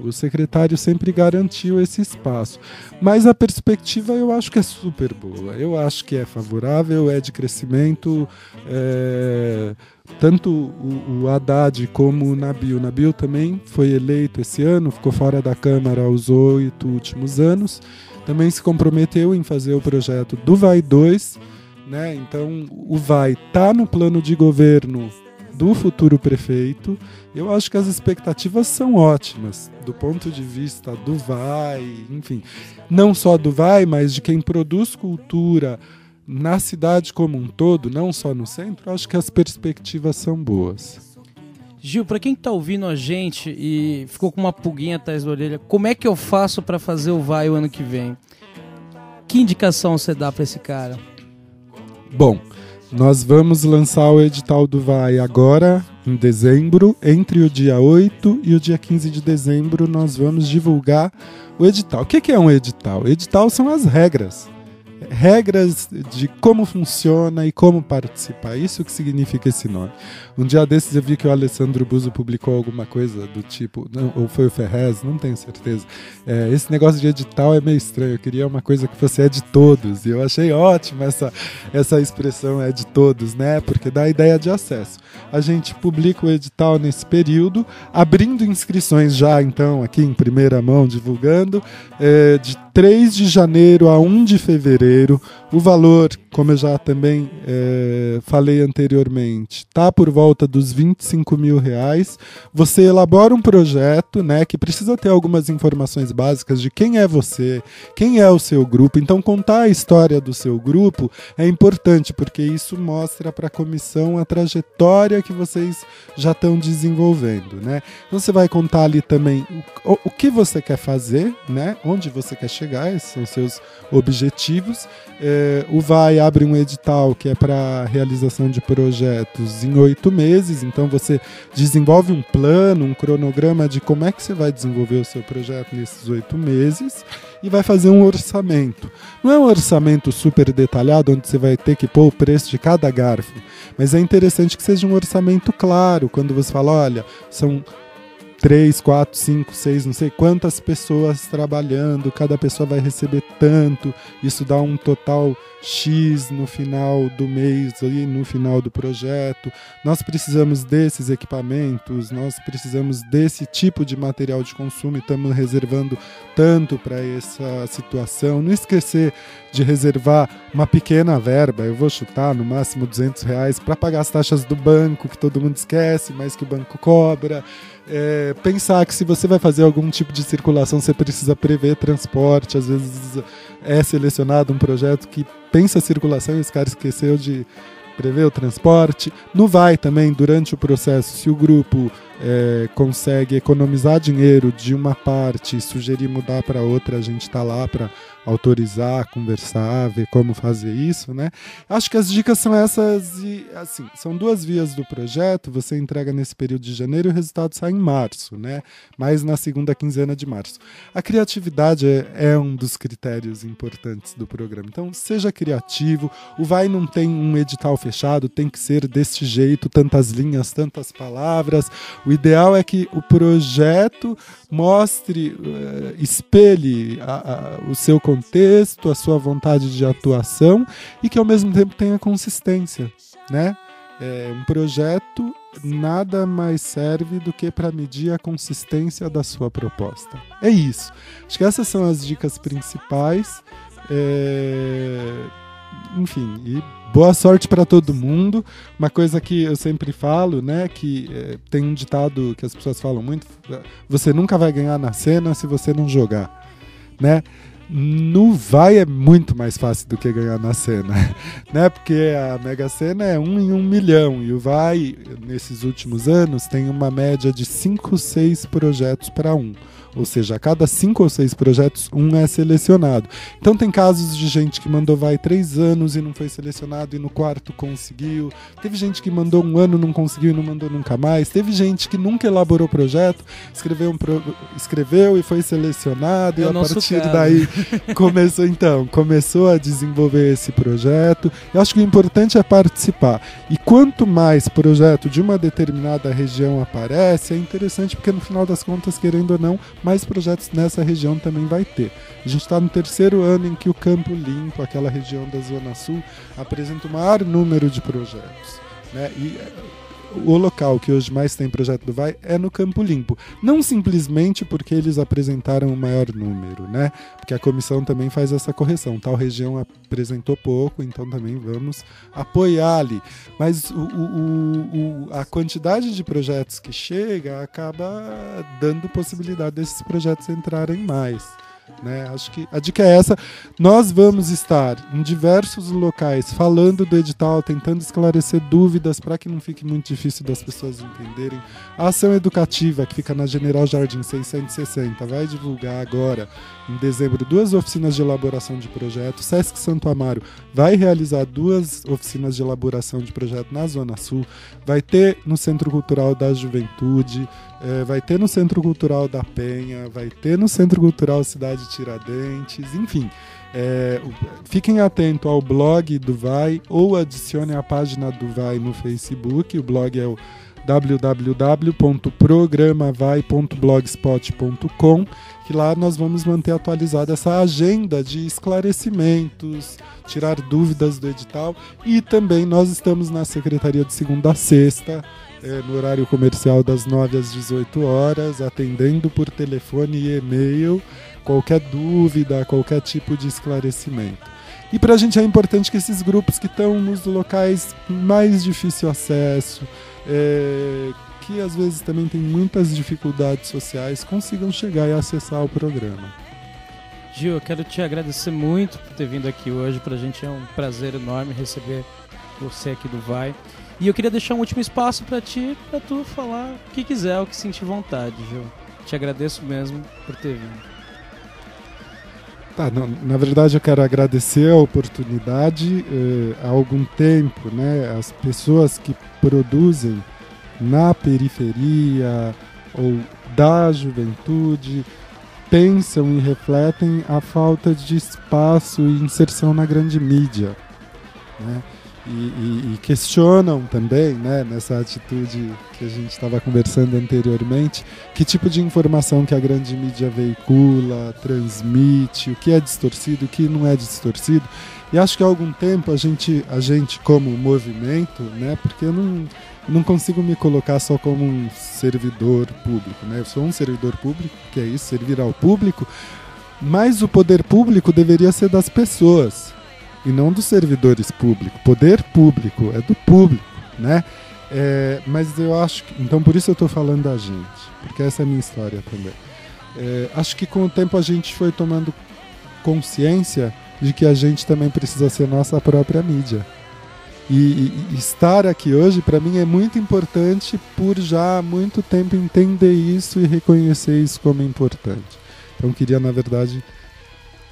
o secretário sempre garantiu esse espaço. Mas a perspectiva eu acho que é super boa, eu acho que é favorável, é de crescimento, tanto o Haddad como o Nabil. O Nabil também foi eleito esse ano, ficou fora da Câmara os 8 últimos anos, também se comprometeu em fazer o projeto do Vai 2, né? Então o Vai está no plano de governo do futuro prefeito. Eu acho que as expectativas são ótimas, do ponto de vista do Vai, enfim, não só do Vai, mas de quem produz cultura na cidade como um todo, não só no centro. Acho que as perspectivas são boas. Gil, para quem tá ouvindo a gente e ficou com uma pulguinha atrás da orelha, como é que eu faço para fazer o Vai o ano que vem? Que indicação você dá para esse cara? Bom, nós vamos lançar o edital do Vai agora, em dezembro. Entre o dia 8 e o dia 15 de dezembro, nós vamos divulgar o edital. O que é um edital? Edital são as regras de como funciona e como participar. Isso que significa esse nome. Um dia desses eu vi que o Alessandro Buzo publicou alguma coisa do tipo, não, ou foi o Ferrez, não tenho certeza. Esse negócio de edital é meio estranho, eu queria uma coisa que fosse de todos, e eu achei ótima essa expressão de todos, né? Porque dá a ideia de acesso. A gente publica o edital nesse período, abrindo inscrições já, então, aqui em primeira mão, divulgando, de 3 de janeiro a 1 de fevereiro. O valor, como eu já também falei anteriormente, está por volta dos R$25 mil. Você elabora um projeto, né, que precisa ter algumas informações básicas de quem é você, quem é o seu grupo. Então, contar a história do seu grupo é importante, porque isso mostra para a comissão a trajetória que vocês já estão desenvolvendo, né? Então, você vai contar ali também o que você quer fazer, né, onde você quer chegar, chegar, esses são seus objetivos. O VAI abre um edital que é para realização de projetos em 8 meses, então você desenvolve um plano, um cronograma de como é que você vai desenvolver o seu projeto nesses 8 meses e vai fazer um orçamento. Não é um orçamento super detalhado, onde você vai ter que pôr o preço de cada garfo, mas é interessante que seja um orçamento claro, quando você fala, olha, são 3, 4, 5, 6, não sei quantas pessoas trabalhando, cada pessoa vai receber tanto, isso dá um total X no final do mês, ali, no final do projeto. Nós precisamos desses equipamentos, nós precisamos desse tipo de material de consumo e estamos reservando tanto para essa situação. Não esquecer de reservar uma pequena verba, eu vou chutar no máximo R$200 para pagar as taxas do banco, que todo mundo esquece, mas que o banco cobra. Pensar que se você vai fazer algum tipo de circulação, você precisa prever transporte. Às vezes é selecionado um projeto que pensa a circulação e esse cara esqueceu de prever o transporte. No VAI também, durante o processo, se o grupo consegue economizar dinheiro de uma parte e sugerir mudar para outra, a gente está lá para autorizar, conversar, ver como fazer isso, né? Acho que as dicas são essas e, assim, são 2 vias do projeto, você entrega nesse período de janeiro e o resultado sai em março, né? Mas na segunda quinzena de março. A criatividade é um dos critérios importantes do programa, então seja criativo. O VAI não tem um edital fechado, tem que ser desse jeito, tantas linhas, tantas palavras. O ideal é que o projeto mostre, espelhe o seu contexto, a sua vontade de atuação e que ao mesmo tempo tenha consistência, né? Um projeto nada mais serve do que para medir a consistência da sua proposta. É isso. Acho que essas são as dicas principais. Enfim, e boa sorte para todo mundo. Uma coisa que eu sempre falo, né, que tem um ditado que as pessoas falam muito: você nunca vai ganhar na Sena se você não jogar, né? No VAI é muito mais fácil do que ganhar na Sena, né? Porque a Mega Sena é 1 em 1 milhão e o VAI, nesses últimos anos, tem uma média de 5, 6 projetos para 1. Ou seja, a cada 5 ou 6 projetos, 1 é selecionado. Então tem casos de gente que mandou VAI 3 anos e não foi selecionado e no 4º conseguiu. Teve gente que mandou 1 ano, não conseguiu e não mandou nunca mais. Teve gente que nunca elaborou o projeto, escreveu e foi selecionado e a partir daí começou a desenvolver esse projeto. Eu acho que o importante é participar. E quanto mais projeto de uma determinada região aparece, é interessante porque no final das contas, querendo ou não, mais projetos nessa região também vai ter. A gente está no 3º ano em que o Campo Limpo, aquela região da Zona Sul, apresenta o maior número de projetos, né? E o local que hoje mais tem projeto do VAI é no Campo Limpo. Não simplesmente porque eles apresentaram o maior número, né? Porque a comissão também faz essa correção. Tal região apresentou pouco, então também vamos apoiar ali. Mas a quantidade de projetos que chega acaba dando possibilidade desses projetos entrarem mais, né? Acho que a dica é essa. Nós vamos estar em diversos locais falando do edital, tentando esclarecer dúvidas para que não fique muito difícil das pessoas entenderem. A ação educativa, que fica na General Jardim 660, vai divulgar agora, em dezembro, 2 oficinas de elaboração de projeto. Sesc Santo Amaro vai realizar 2 oficinas de elaboração de projeto na Zona Sul. Vai ter no Centro Cultural da Juventude, vai ter no Centro Cultural da Penha, vai ter no Centro Cultural Cidade Tiradentes, enfim. Fiquem atentos ao blog do VAI ou adicionem a página do VAI no Facebook. O blog é o www.programavai.blogspot.com, que lá nós vamos manter atualizada essa agenda de esclarecimentos, tirar dúvidas do edital, e também nós estamos na secretaria de segunda a sexta, no horário comercial das 9 às 18 horas, atendendo por telefone e e-mail qualquer dúvida, qualquer tipo de esclarecimento. E para a gente é importante que esses grupos que estão nos locais mais difícil acesso, que às vezes também tem muitas dificuldades sociais, consigam chegar e acessar o programa. Gil, eu quero te agradecer muito por ter vindo aqui hoje. Pra gente é um prazer enorme receber você aqui do VAI. E eu queria deixar um último espaço pra tu falar o que quiser, o que sentir vontade, Gil. Te agradeço mesmo por ter vindo. Na verdade, eu quero agradecer a oportunidade. Há algum tempo, né, as pessoas que produzem na periferia ou da juventude pensam e refletem a falta de espaço e inserção na grande mídia, né? E questionam também, né, nessa atitude que a gente estava conversando anteriormente, que tipo de informação que a grande mídia veicula, transmite, o que é distorcido, o que não é distorcido. E acho que há algum tempo a gente como movimento, né, porque eu não consigo me colocar só como um servidor público, né? Eu sou um servidor público, que é isso, servir ao público, mas o poder público deveria ser das pessoas e não dos servidores públicos. Poder público é do público, né? Mas eu acho que, então por isso eu estou falando da gente, porque essa é a minha história também. Acho que com o tempo a gente foi tomando consciência de que a gente também precisa ser nossa própria mídia. E estar aqui hoje, para mim, é muito importante por já há muito tempo entender isso e reconhecer isso como importante. Então, queria, na verdade,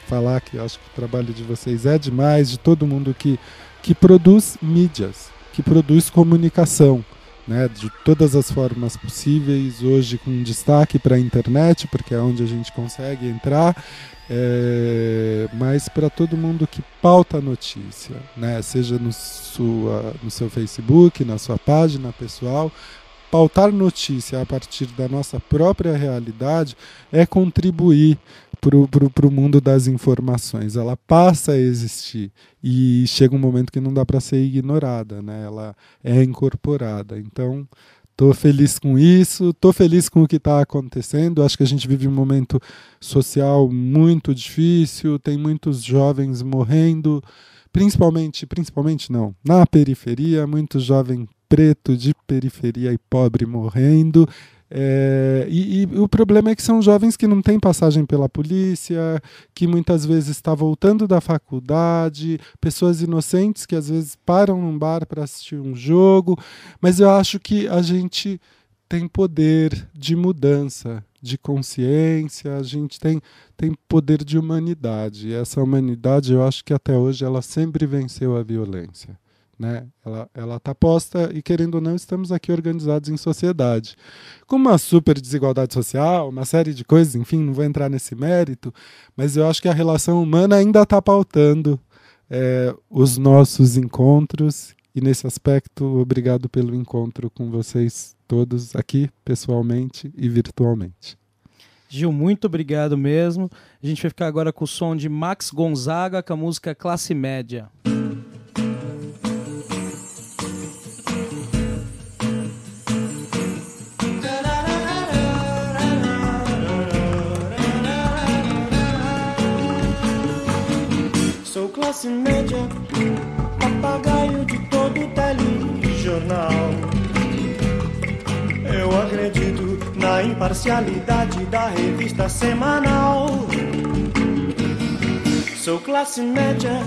falar que eu acho que o trabalho de vocês é demais, de todo mundo que produz mídias, que produz comunicação, né, de todas as formas possíveis, hoje com destaque para a internet, porque é onde a gente consegue entrar, mas para todo mundo que pauta a notícia, né, seja no seu Facebook, na sua página pessoal. Pautar notícia a partir da nossa própria realidade é contribuir para o mundo das informações. Ela passa a existir e chega um momento que não dá para ser ignorada, né? Ela é incorporada. Então, estou feliz com isso, estou feliz com o que está acontecendo. Acho que a gente vive um momento social muito difícil, tem muitos jovens morrendo, principalmente não, na periferia, muito jovem preto de periferia e pobre morrendo. E o problema é que são jovens que não têm passagem pela polícia, que muitas vezes está voltando da faculdade, pessoas inocentes que às vezes param num bar para assistir um jogo, mas eu acho que a gente tem poder de mudança, de consciência, a gente tem poder de humanidade, e essa humanidade eu acho que até hoje ela sempre venceu a violência. Né? Ela está posta e, querendo ou não, estamos aqui organizados em sociedade. Com uma super desigualdade social, uma série de coisas, enfim, não vou entrar nesse mérito, mas eu acho que a relação humana ainda está pautando os nossos encontros, e nesse aspecto, obrigado pelo encontro com vocês todos aqui, pessoalmente e virtualmente. Gil, muito obrigado mesmo. A gente vai ficar agora com o som de Max Gonzaga, com a música Classe Média. Sou classe média, papagaio de todo telejornal. Eu acredito na imparcialidade da revista semanal. Sou classe média,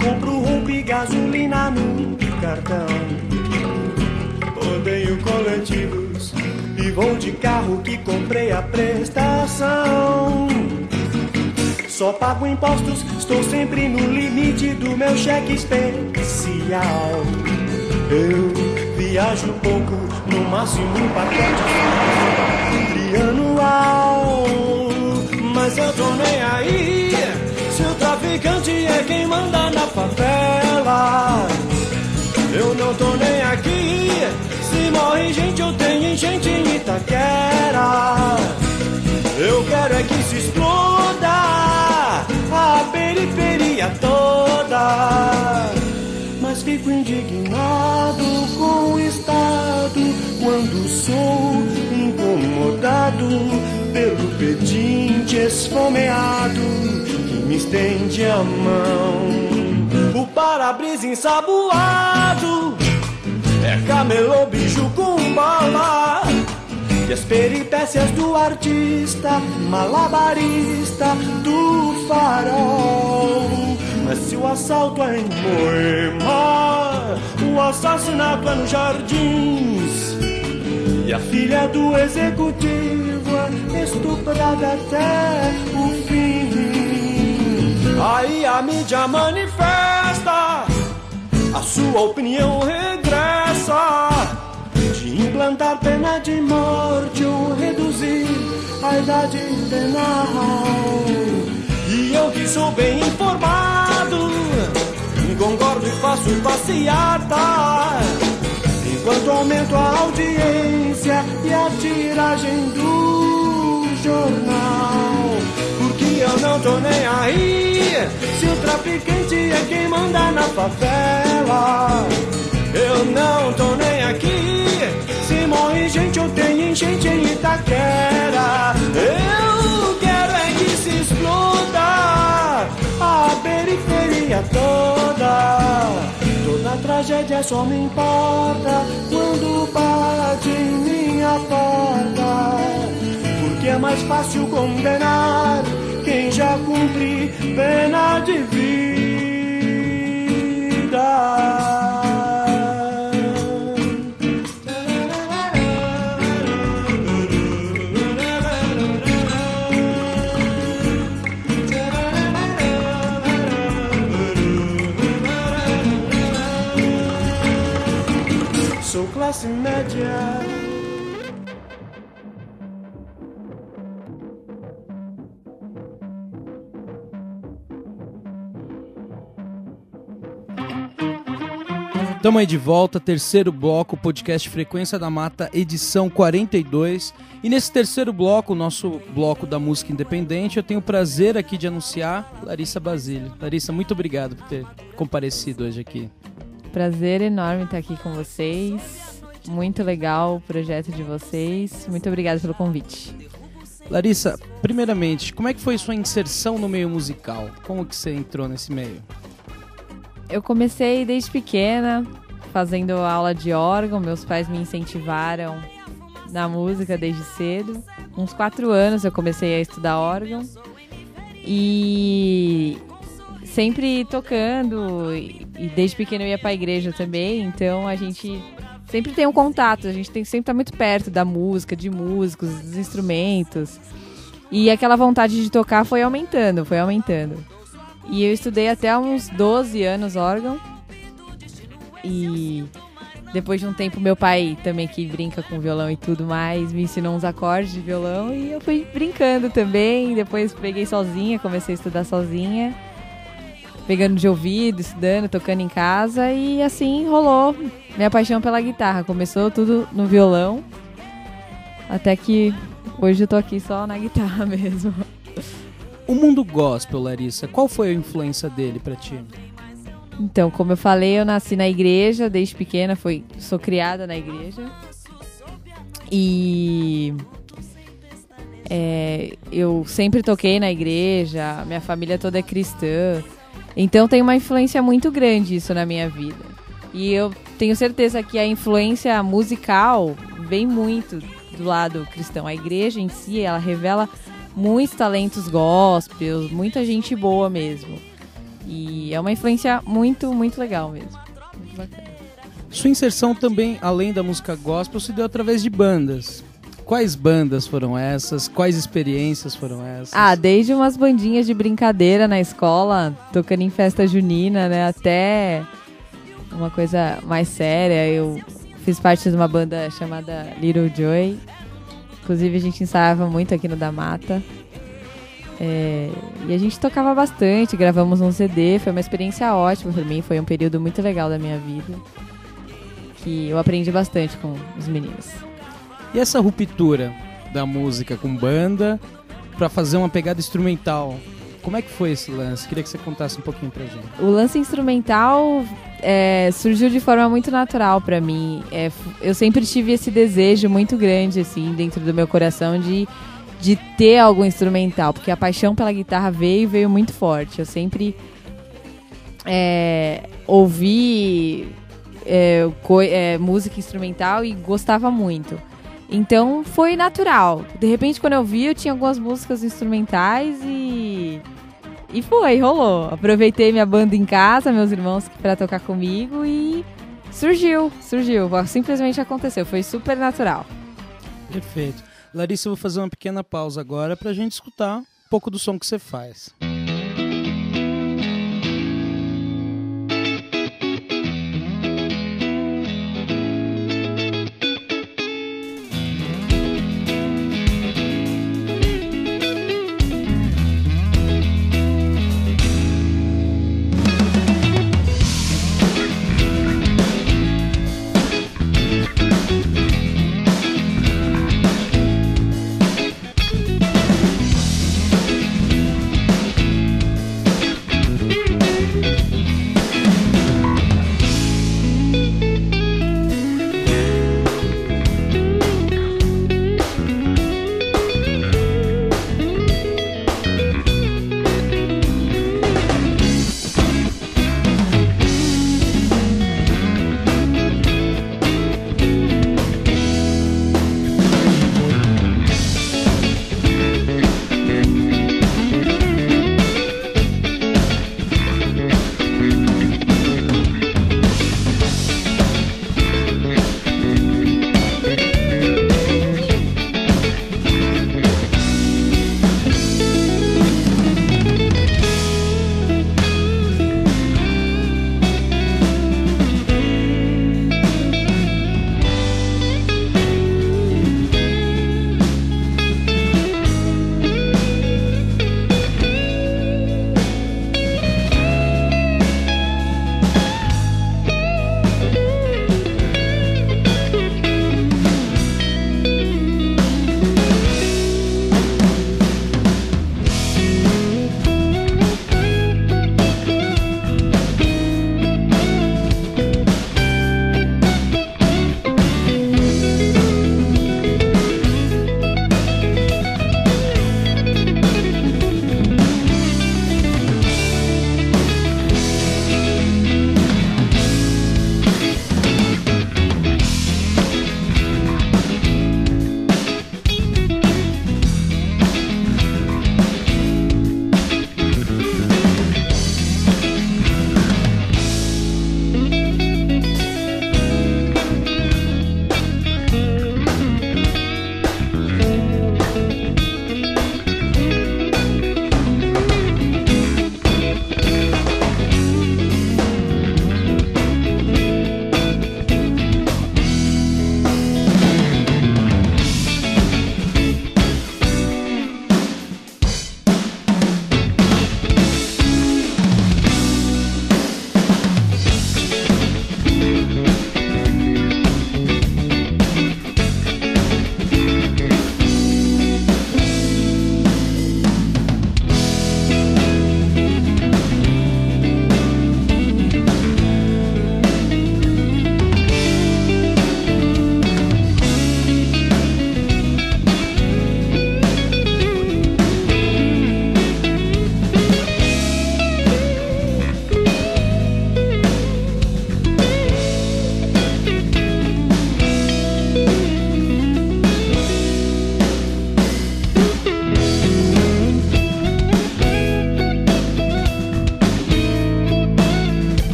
compro roupa e gasolina no cartão. Odeio coletivos e vou de carro que comprei a prestação. Só pago impostos, estou sempre no limite do meu cheque especial. Eu viajo pouco, no máximo um pacote trianual. Mas eu tô nem aí, se o traficante é quem manda na favela. Eu não tô nem aqui, se morre gente ou tem enchente em Itaquera. Eu quero é que se exploda a periferia toda. Mas fico indignado com o Estado quando sou incomodado pelo pedinte esfomeado que me estende a mão. O para-brisa ensaboado é camelô, bicho com bala. E as peripécias do artista malabarista do farol. Mas se o assalto é em Moema, o assassinato é nos Jardins, e a filha do executivo é estuprada até o fim. Aí a mídia manifesta, a sua opinião regressa de implantar pena de morte ou reduzir a idade penal. E eu que sou bem informado, concordo e faço passeata, enquanto aumento a audiência e a tiragem do jornal. Porque eu não tô nem aí se o traficante é quem manda na favela. Eu não tô nem aqui se morre gente ou tem enchente em Itaquera. Eu quero é que se exploda a periferia toda. Toda tragédia só me importa quando bate em minha porta. Porque é mais fácil condenar quem já cumpre pena de vida. Sou classe média. Tamo aí de volta, terceiro bloco, podcast Frequência da Mata, edição 42. E nesse terceiro bloco, o nosso bloco da música independente, eu tenho o prazer aqui de anunciar Larissa Basílio. Larissa, muito obrigado por ter comparecido hoje aqui. Prazer enorme estar aqui com vocês. Muito legal o projeto de vocês. Muito obrigada pelo convite. Larissa, primeiramente, como é que foi sua inserção no meio musical? Como que você entrou nesse meio? Eu comecei desde pequena, fazendo aula de órgão. Meus pais me incentivaram na música desde cedo. Uns 4 anos eu comecei a estudar órgão. E sempre tocando, e desde pequeno eu ia pra igreja também, então a gente sempre tem um contato, a gente tem que sempre estar muito perto da música, de músicos, dos instrumentos. E aquela vontade de tocar foi aumentando. E eu estudei até uns 12 anos órgão. E depois de um tempo, meu pai também, que brinca com violão e tudo mais, me ensinou uns acordes de violão e eu fui brincando também. Depois peguei sozinha, comecei a estudar sozinha, pegando de ouvido, estudando, tocando em casa, e assim rolou minha paixão pela guitarra. Começou tudo no violão, até que hoje eu tô aqui só na guitarra mesmo. O mundo gospel, Larissa, qual foi a influência dele pra ti? Então, como eu falei, eu nasci na igreja desde pequena, sou criada na igreja. E eu sempre toquei na igreja, minha família toda é cristã. Então tem uma influência muito grande isso na minha vida. E eu tenho certeza que a influência musical vem muito do lado cristão. A igreja em si, ela revela muitos talentos gospels, muita gente boa mesmo. E é uma influência muito, muito legal mesmo. Muito bacana. Sua inserção também, além da música gospel, se deu através de bandas. Quais bandas foram essas? Quais experiências foram essas? Desde umas bandinhas de brincadeira na escola, tocando em festa junina, né, até uma coisa mais séria. Eu fiz parte de uma banda chamada Little Joy. Inclusive a gente ensaiava muito aqui no Da Mata. E a gente tocava bastante, gravamos um CD, foi uma experiência ótima pra mim, foi um período muito legal da minha vida, que eu aprendi bastante com os meninos. E essa ruptura da música com banda pra fazer uma pegada instrumental, como é que foi esse lance? Queria que você contasse um pouquinho pra gente. O lance instrumental surgiu de forma muito natural pra mim. Eu sempre tive esse desejo muito grande assim, dentro do meu coração de ter algo instrumental, porque a paixão pela guitarra veio muito forte. Eu sempre ouvi música instrumental e gostava muito. Então foi natural. De repente, quando eu vi, eu tinha algumas músicas instrumentais e rolou. Aproveitei minha banda em casa, meus irmãos para tocar comigo e surgiu. Simplesmente aconteceu, foi super natural. Perfeito. Larissa, eu vou fazer uma pequena pausa agora pra gente escutar um pouco do som que você faz.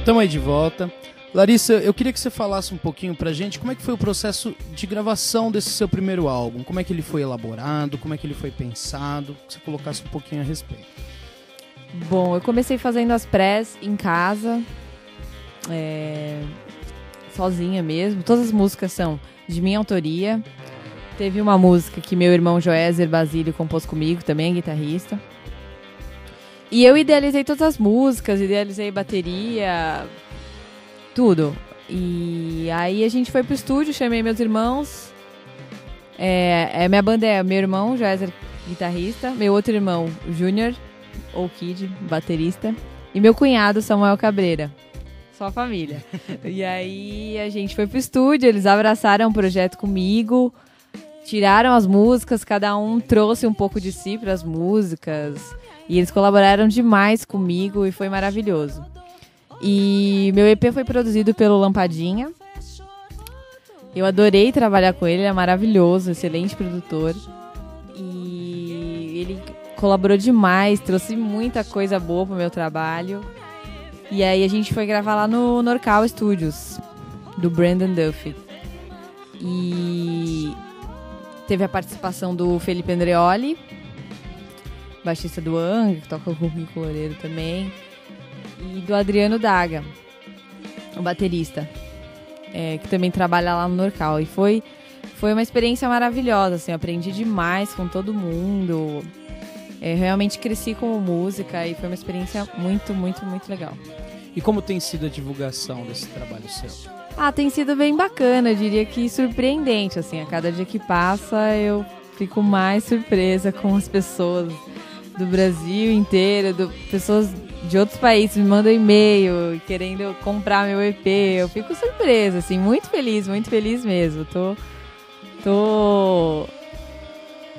Estamos aí de volta. Larissa, eu queria que você falasse um pouquinho pra gente como é que foi o processo de gravação desse seu primeiro álbum. Como é que ele foi elaborado, como é que ele foi pensado, que você colocasse um pouquinho a respeito. Bom, eu comecei fazendo as prés em casa, sozinha mesmo. Todas as músicas são de minha autoria. Teve uma música que meu irmão Joézer Basílio compôs comigo, também é guitarrista. E eu idealizei todas as músicas, idealizei bateria, tudo. E aí a gente foi pro estúdio, chamei meus irmãos. Minha banda é meu irmão, Joézer, guitarrista. Meu outro irmão, Júnior, ou Kid, baterista. E meu cunhado, Samuel Cabreira. Só a família. E aí a gente foi pro estúdio, eles abraçaram o projeto comigo. Tiraram as músicas, cada um trouxe um pouco de si para as músicas. E eles colaboraram demais comigo e foi maravilhoso. E meu EP foi produzido pelo Lampadinha. Eu adorei trabalhar com ele, ele é maravilhoso, excelente produtor. E ele colaborou demais, trouxe muita coisa boa pro meu trabalho. E aí a gente foi gravar lá no Norcal Studios, do Brandon Duffy. E teve a participação do Felipe Andreoli, baixista do Angra, que toca com o Rico Loureiro também. E do Adriano Daga, o baterista, que também trabalha lá no Norcal. E foi uma experiência maravilhosa, assim, eu aprendi demais com todo mundo. Realmente cresci como música e foi uma experiência muito, muito, muito legal. E como tem sido a divulgação desse trabalho seu? Tem sido bem bacana, eu diria que surpreendente, assim, a cada dia que passa eu fico mais surpresa com as pessoas do Brasil inteiro, pessoas de outros países me mandam e-mail querendo comprar meu EP, eu fico surpresa, assim, muito feliz mesmo,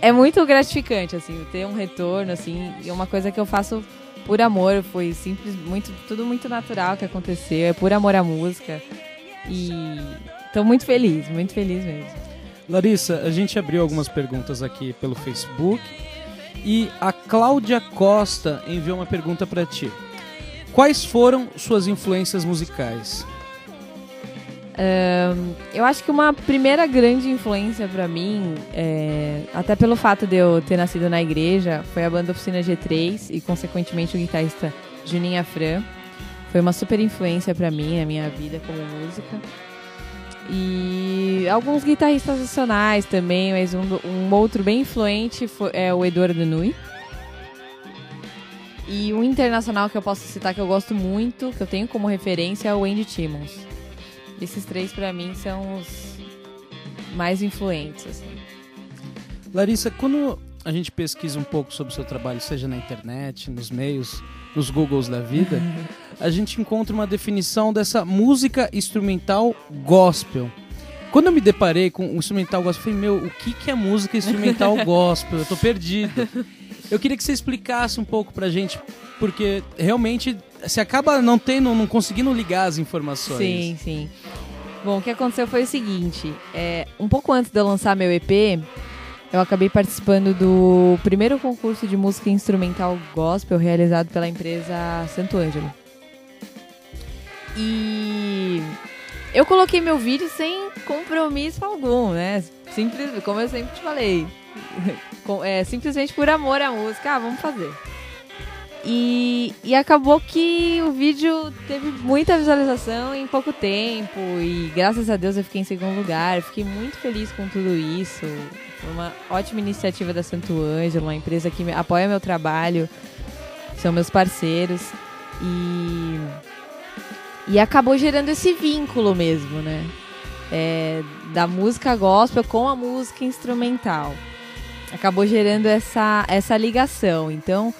é muito gratificante, assim, ter um retorno, assim, e uma coisa que eu faço por amor, foi simples, tudo muito natural que aconteceu, é por amor à música, e tô muito feliz mesmo. Larissa, a gente abriu algumas perguntas aqui pelo Facebook, e a Cláudia Costa enviou uma pergunta para ti. Quais foram suas influências musicais? Eu acho que uma primeira grande influência para mim, até pelo fato de eu ter nascido na igreja, foi a banda Oficina G3 e, consequentemente, o guitarrista Juninho Afran. Foi uma super influência para mim, na minha vida como música. E alguns guitarristas nacionais também, mas um outro bem influente é o Eduardo Nui. E um internacional que eu posso citar que eu gosto muito, que eu tenho como referência, é o Andy Timmons. Esses três pra mim são os mais influentes, assim. Larissa, quando a gente pesquisa um pouco sobre o seu trabalho, seja na internet, nos meios, nos Googles da vida, a gente encontra uma definição dessa música instrumental gospel. Quando eu me deparei com o instrumental gospel, eu falei, o que é música instrumental gospel? Eu tô perdido. Eu queria que você explicasse um pouco pra gente, porque realmente você acaba não conseguindo ligar as informações. Sim. Bom, o que aconteceu foi o seguinte, um pouco antes de eu lançar meu EP, eu acabei participando do primeiro concurso de música instrumental gospel realizado pela empresa Santo Ângelo. E eu coloquei meu vídeo sem compromisso algum, né? Simples, como eu sempre te falei. Simplesmente por amor à música, vamos fazer. E acabou que o vídeo teve muita visualização em pouco tempo. E graças a Deus eu fiquei em segundo lugar. Eu fiquei muito feliz com tudo isso. Foi uma ótima iniciativa da Santo Ângelo, uma empresa que apoia meu trabalho, são meus parceiros. E acabou gerando esse vínculo mesmo, né? Da música gospel com a música instrumental. Acabou gerando essa ligação. Então,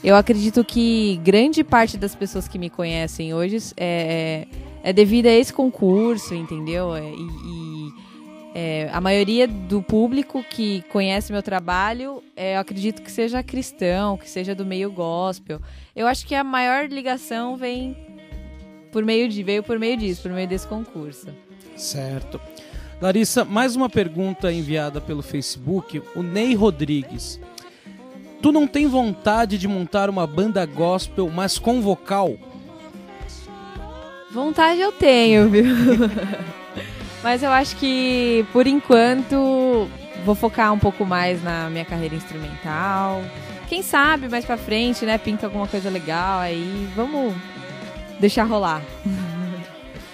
eu acredito que grande parte das pessoas que me conhecem hoje é devido a esse concurso, entendeu? A maioria do público que conhece meu trabalho, eu acredito que seja cristão, que seja do meio gospel. Eu acho que a maior ligação veio por meio desse concurso. Certo. Larissa, mais uma pergunta enviada pelo Facebook, o Ney Rodrigues. Tu não tem vontade de montar uma banda gospel, mas com vocal? Vontade eu tenho, viu? Mas eu acho que, por enquanto, vou focar um pouco mais na minha carreira instrumental. Quem sabe, mais pra frente, né, pinta alguma coisa legal aí. Vamos deixar rolar.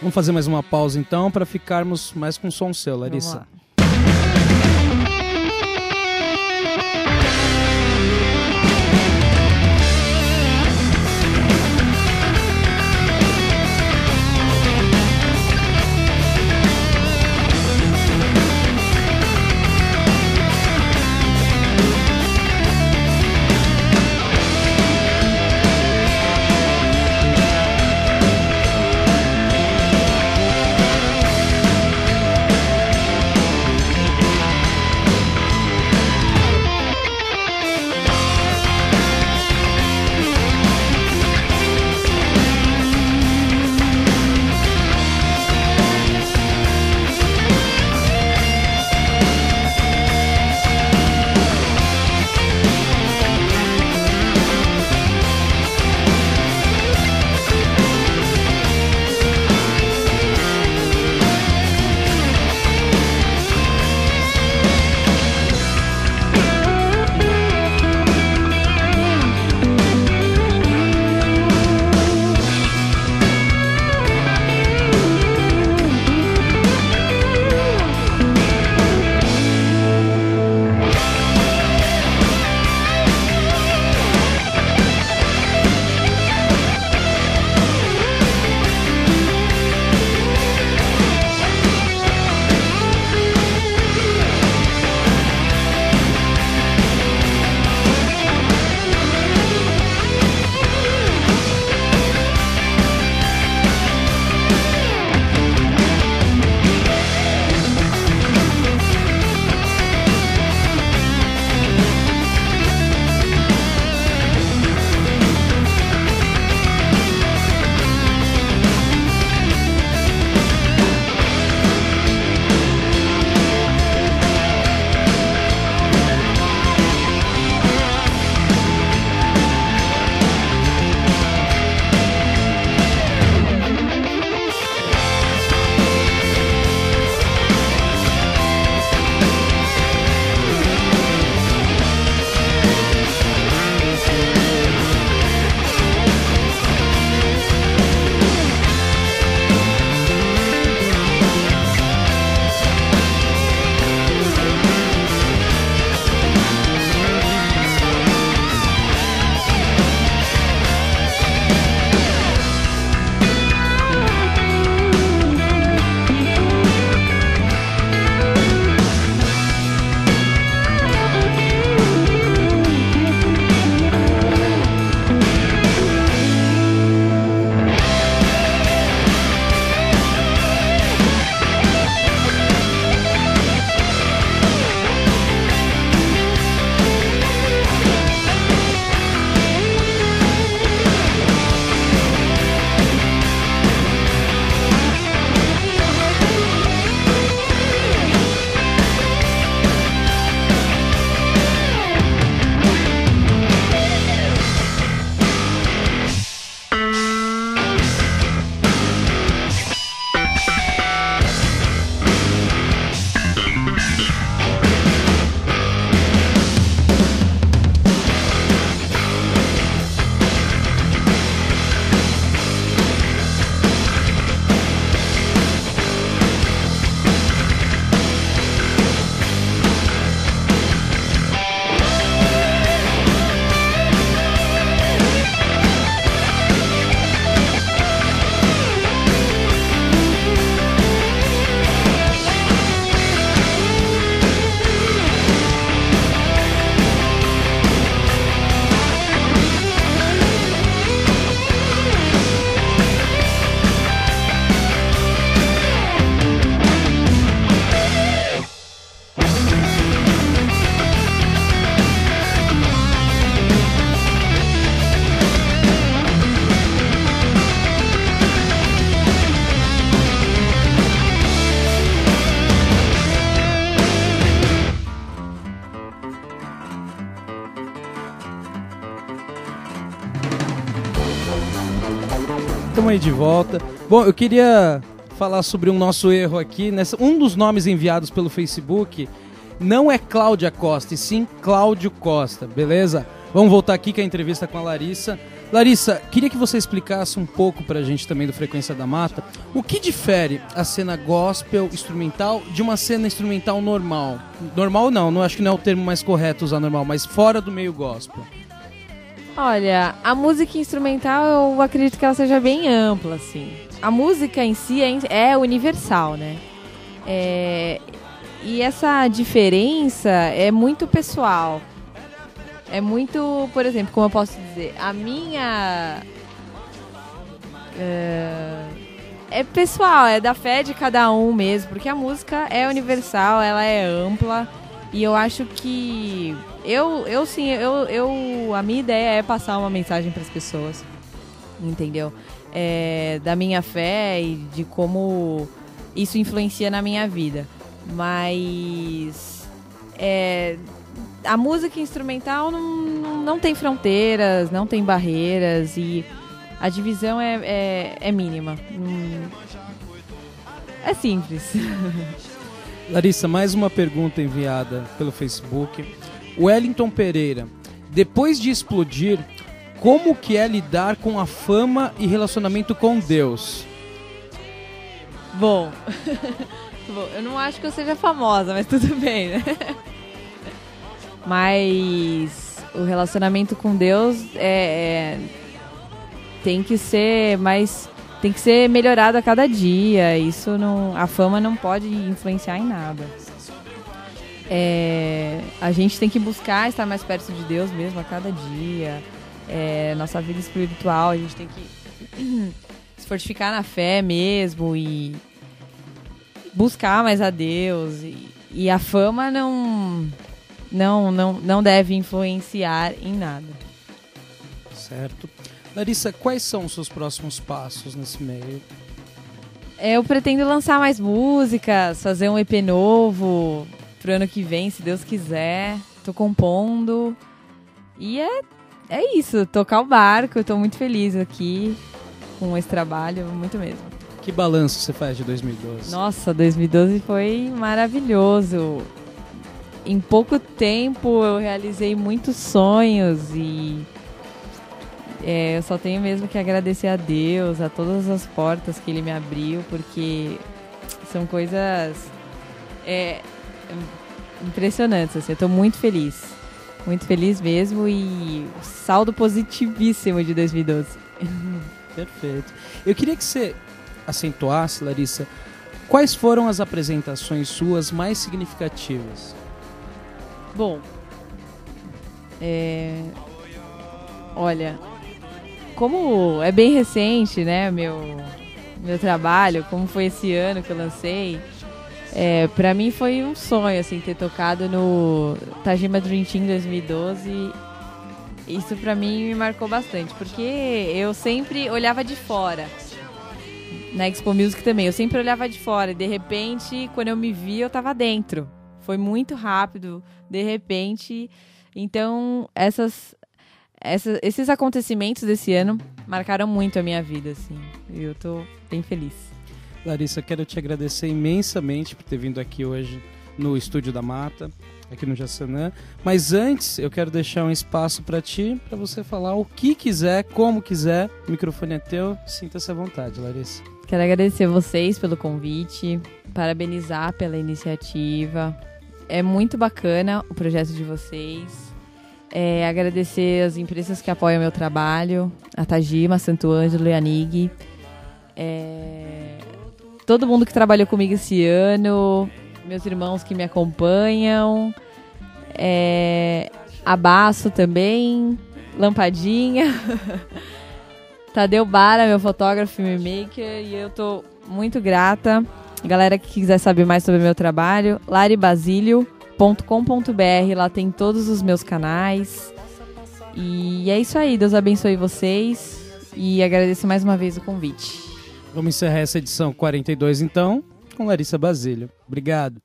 Vamos fazer mais uma pausa, então, para ficarmos mais com som seu, Larissa. Vamos lá. Estamos aí de volta. Bom, eu queria falar sobre um nosso erro aqui. Um dos nomes enviados pelo Facebook não é Cláudia Costa, e sim Cláudio Costa, beleza? Vamos voltar aqui com a entrevista com a Larissa. Larissa, queria que você explicasse um pouco pra gente também do Frequência da Mata o que difere a cena gospel instrumental de uma cena instrumental normal. Normal não acho que não é o termo mais correto usar normal, mas fora do meio gospel. Olha, a música instrumental eu acredito que ela seja bem ampla, assim. A música em si é universal, né? E essa diferença é muito pessoal. É muito, por exemplo, como eu posso dizer, a minha... é pessoal, é da fé de cada um mesmo, porque a música é universal, ela é ampla, e eu acho que... a minha ideia é passar uma mensagem para as pessoas, entendeu? Da minha fé e de como isso influencia na minha vida. Mas... a música instrumental não tem fronteiras, não tem barreiras e a divisão é mínima. É simples. Larissa, mais uma pergunta enviada pelo Facebook. Wellington Pereira, depois de explodir, como que é lidar com a fama e relacionamento com Deus? Bom, eu não acho que eu seja famosa, mas tudo bem, né? Mas o relacionamento com Deus tem que ser melhorado a cada dia. Isso a fama não pode influenciar em nada. A gente tem que buscar estar mais perto de Deus mesmo a cada dia. Nossa vida espiritual, a gente tem que se fortificar na fé mesmo e buscar mais a Deus. E a fama não deve influenciar em nada. Certo. Larissa, quais são os seus próximos passos nesse meio? Eu pretendo lançar mais músicas, fazer um EP novo pro ano que vem, se Deus quiser. Tô compondo. E é isso, tocar o barco. Eu tô muito feliz aqui com esse trabalho, muito mesmo. Que balanço você faz de 2012? Nossa, 2012 foi maravilhoso. Em pouco tempo eu realizei muitos sonhos e eu só tenho mesmo que agradecer a Deus, a todas as portas que Ele me abriu, porque são coisas impressionantes, assim. Eu tô muito feliz mesmo e saldo positivíssimo de 2012. Perfeito. Eu queria que você acentuasse, Larissa, quais foram as apresentações suas mais significativas? Bom, olha, como é bem recente, né, meu trabalho, como foi esse ano que eu lancei, pra mim foi um sonho, assim, ter tocado no Tajima Dream Team 2012. Isso pra mim me marcou bastante, porque eu sempre olhava de fora. Na Expo Music também, eu sempre olhava de fora e de repente, quando eu me vi, eu tava dentro. Foi muito rápido, de repente. Então, esses acontecimentos desse ano marcaram muito a minha vida, assim. E eu tô bem feliz. Larissa, quero te agradecer imensamente por ter vindo aqui hoje no Estúdio da Mata, aqui no Jaçanã. Mas antes, eu quero deixar um espaço para ti, para você falar o que quiser, como quiser. O microfone é teu, sinta-se à vontade, Larissa. Quero agradecer vocês pelo convite, parabenizar pela iniciativa. É muito bacana o projeto de vocês. Agradecer as empresas que apoiam o meu trabalho, a Tajima, Santo Ângelo e a NIG. Todo mundo que trabalhou comigo esse ano, meus irmãos que me acompanham, a Baço também, Lampadinha, Tadeu Bara, meu fotógrafo, filmmaker, e eu tô muito grata. Galera que quiser saber mais sobre o meu trabalho, laribasilio.com.br, lá tem todos os meus canais. E é isso aí, Deus abençoe vocês e agradeço mais uma vez o convite. Vamos encerrar essa edição 42 então, com Larissa Basílio. Obrigado.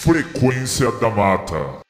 Frequência da Mata.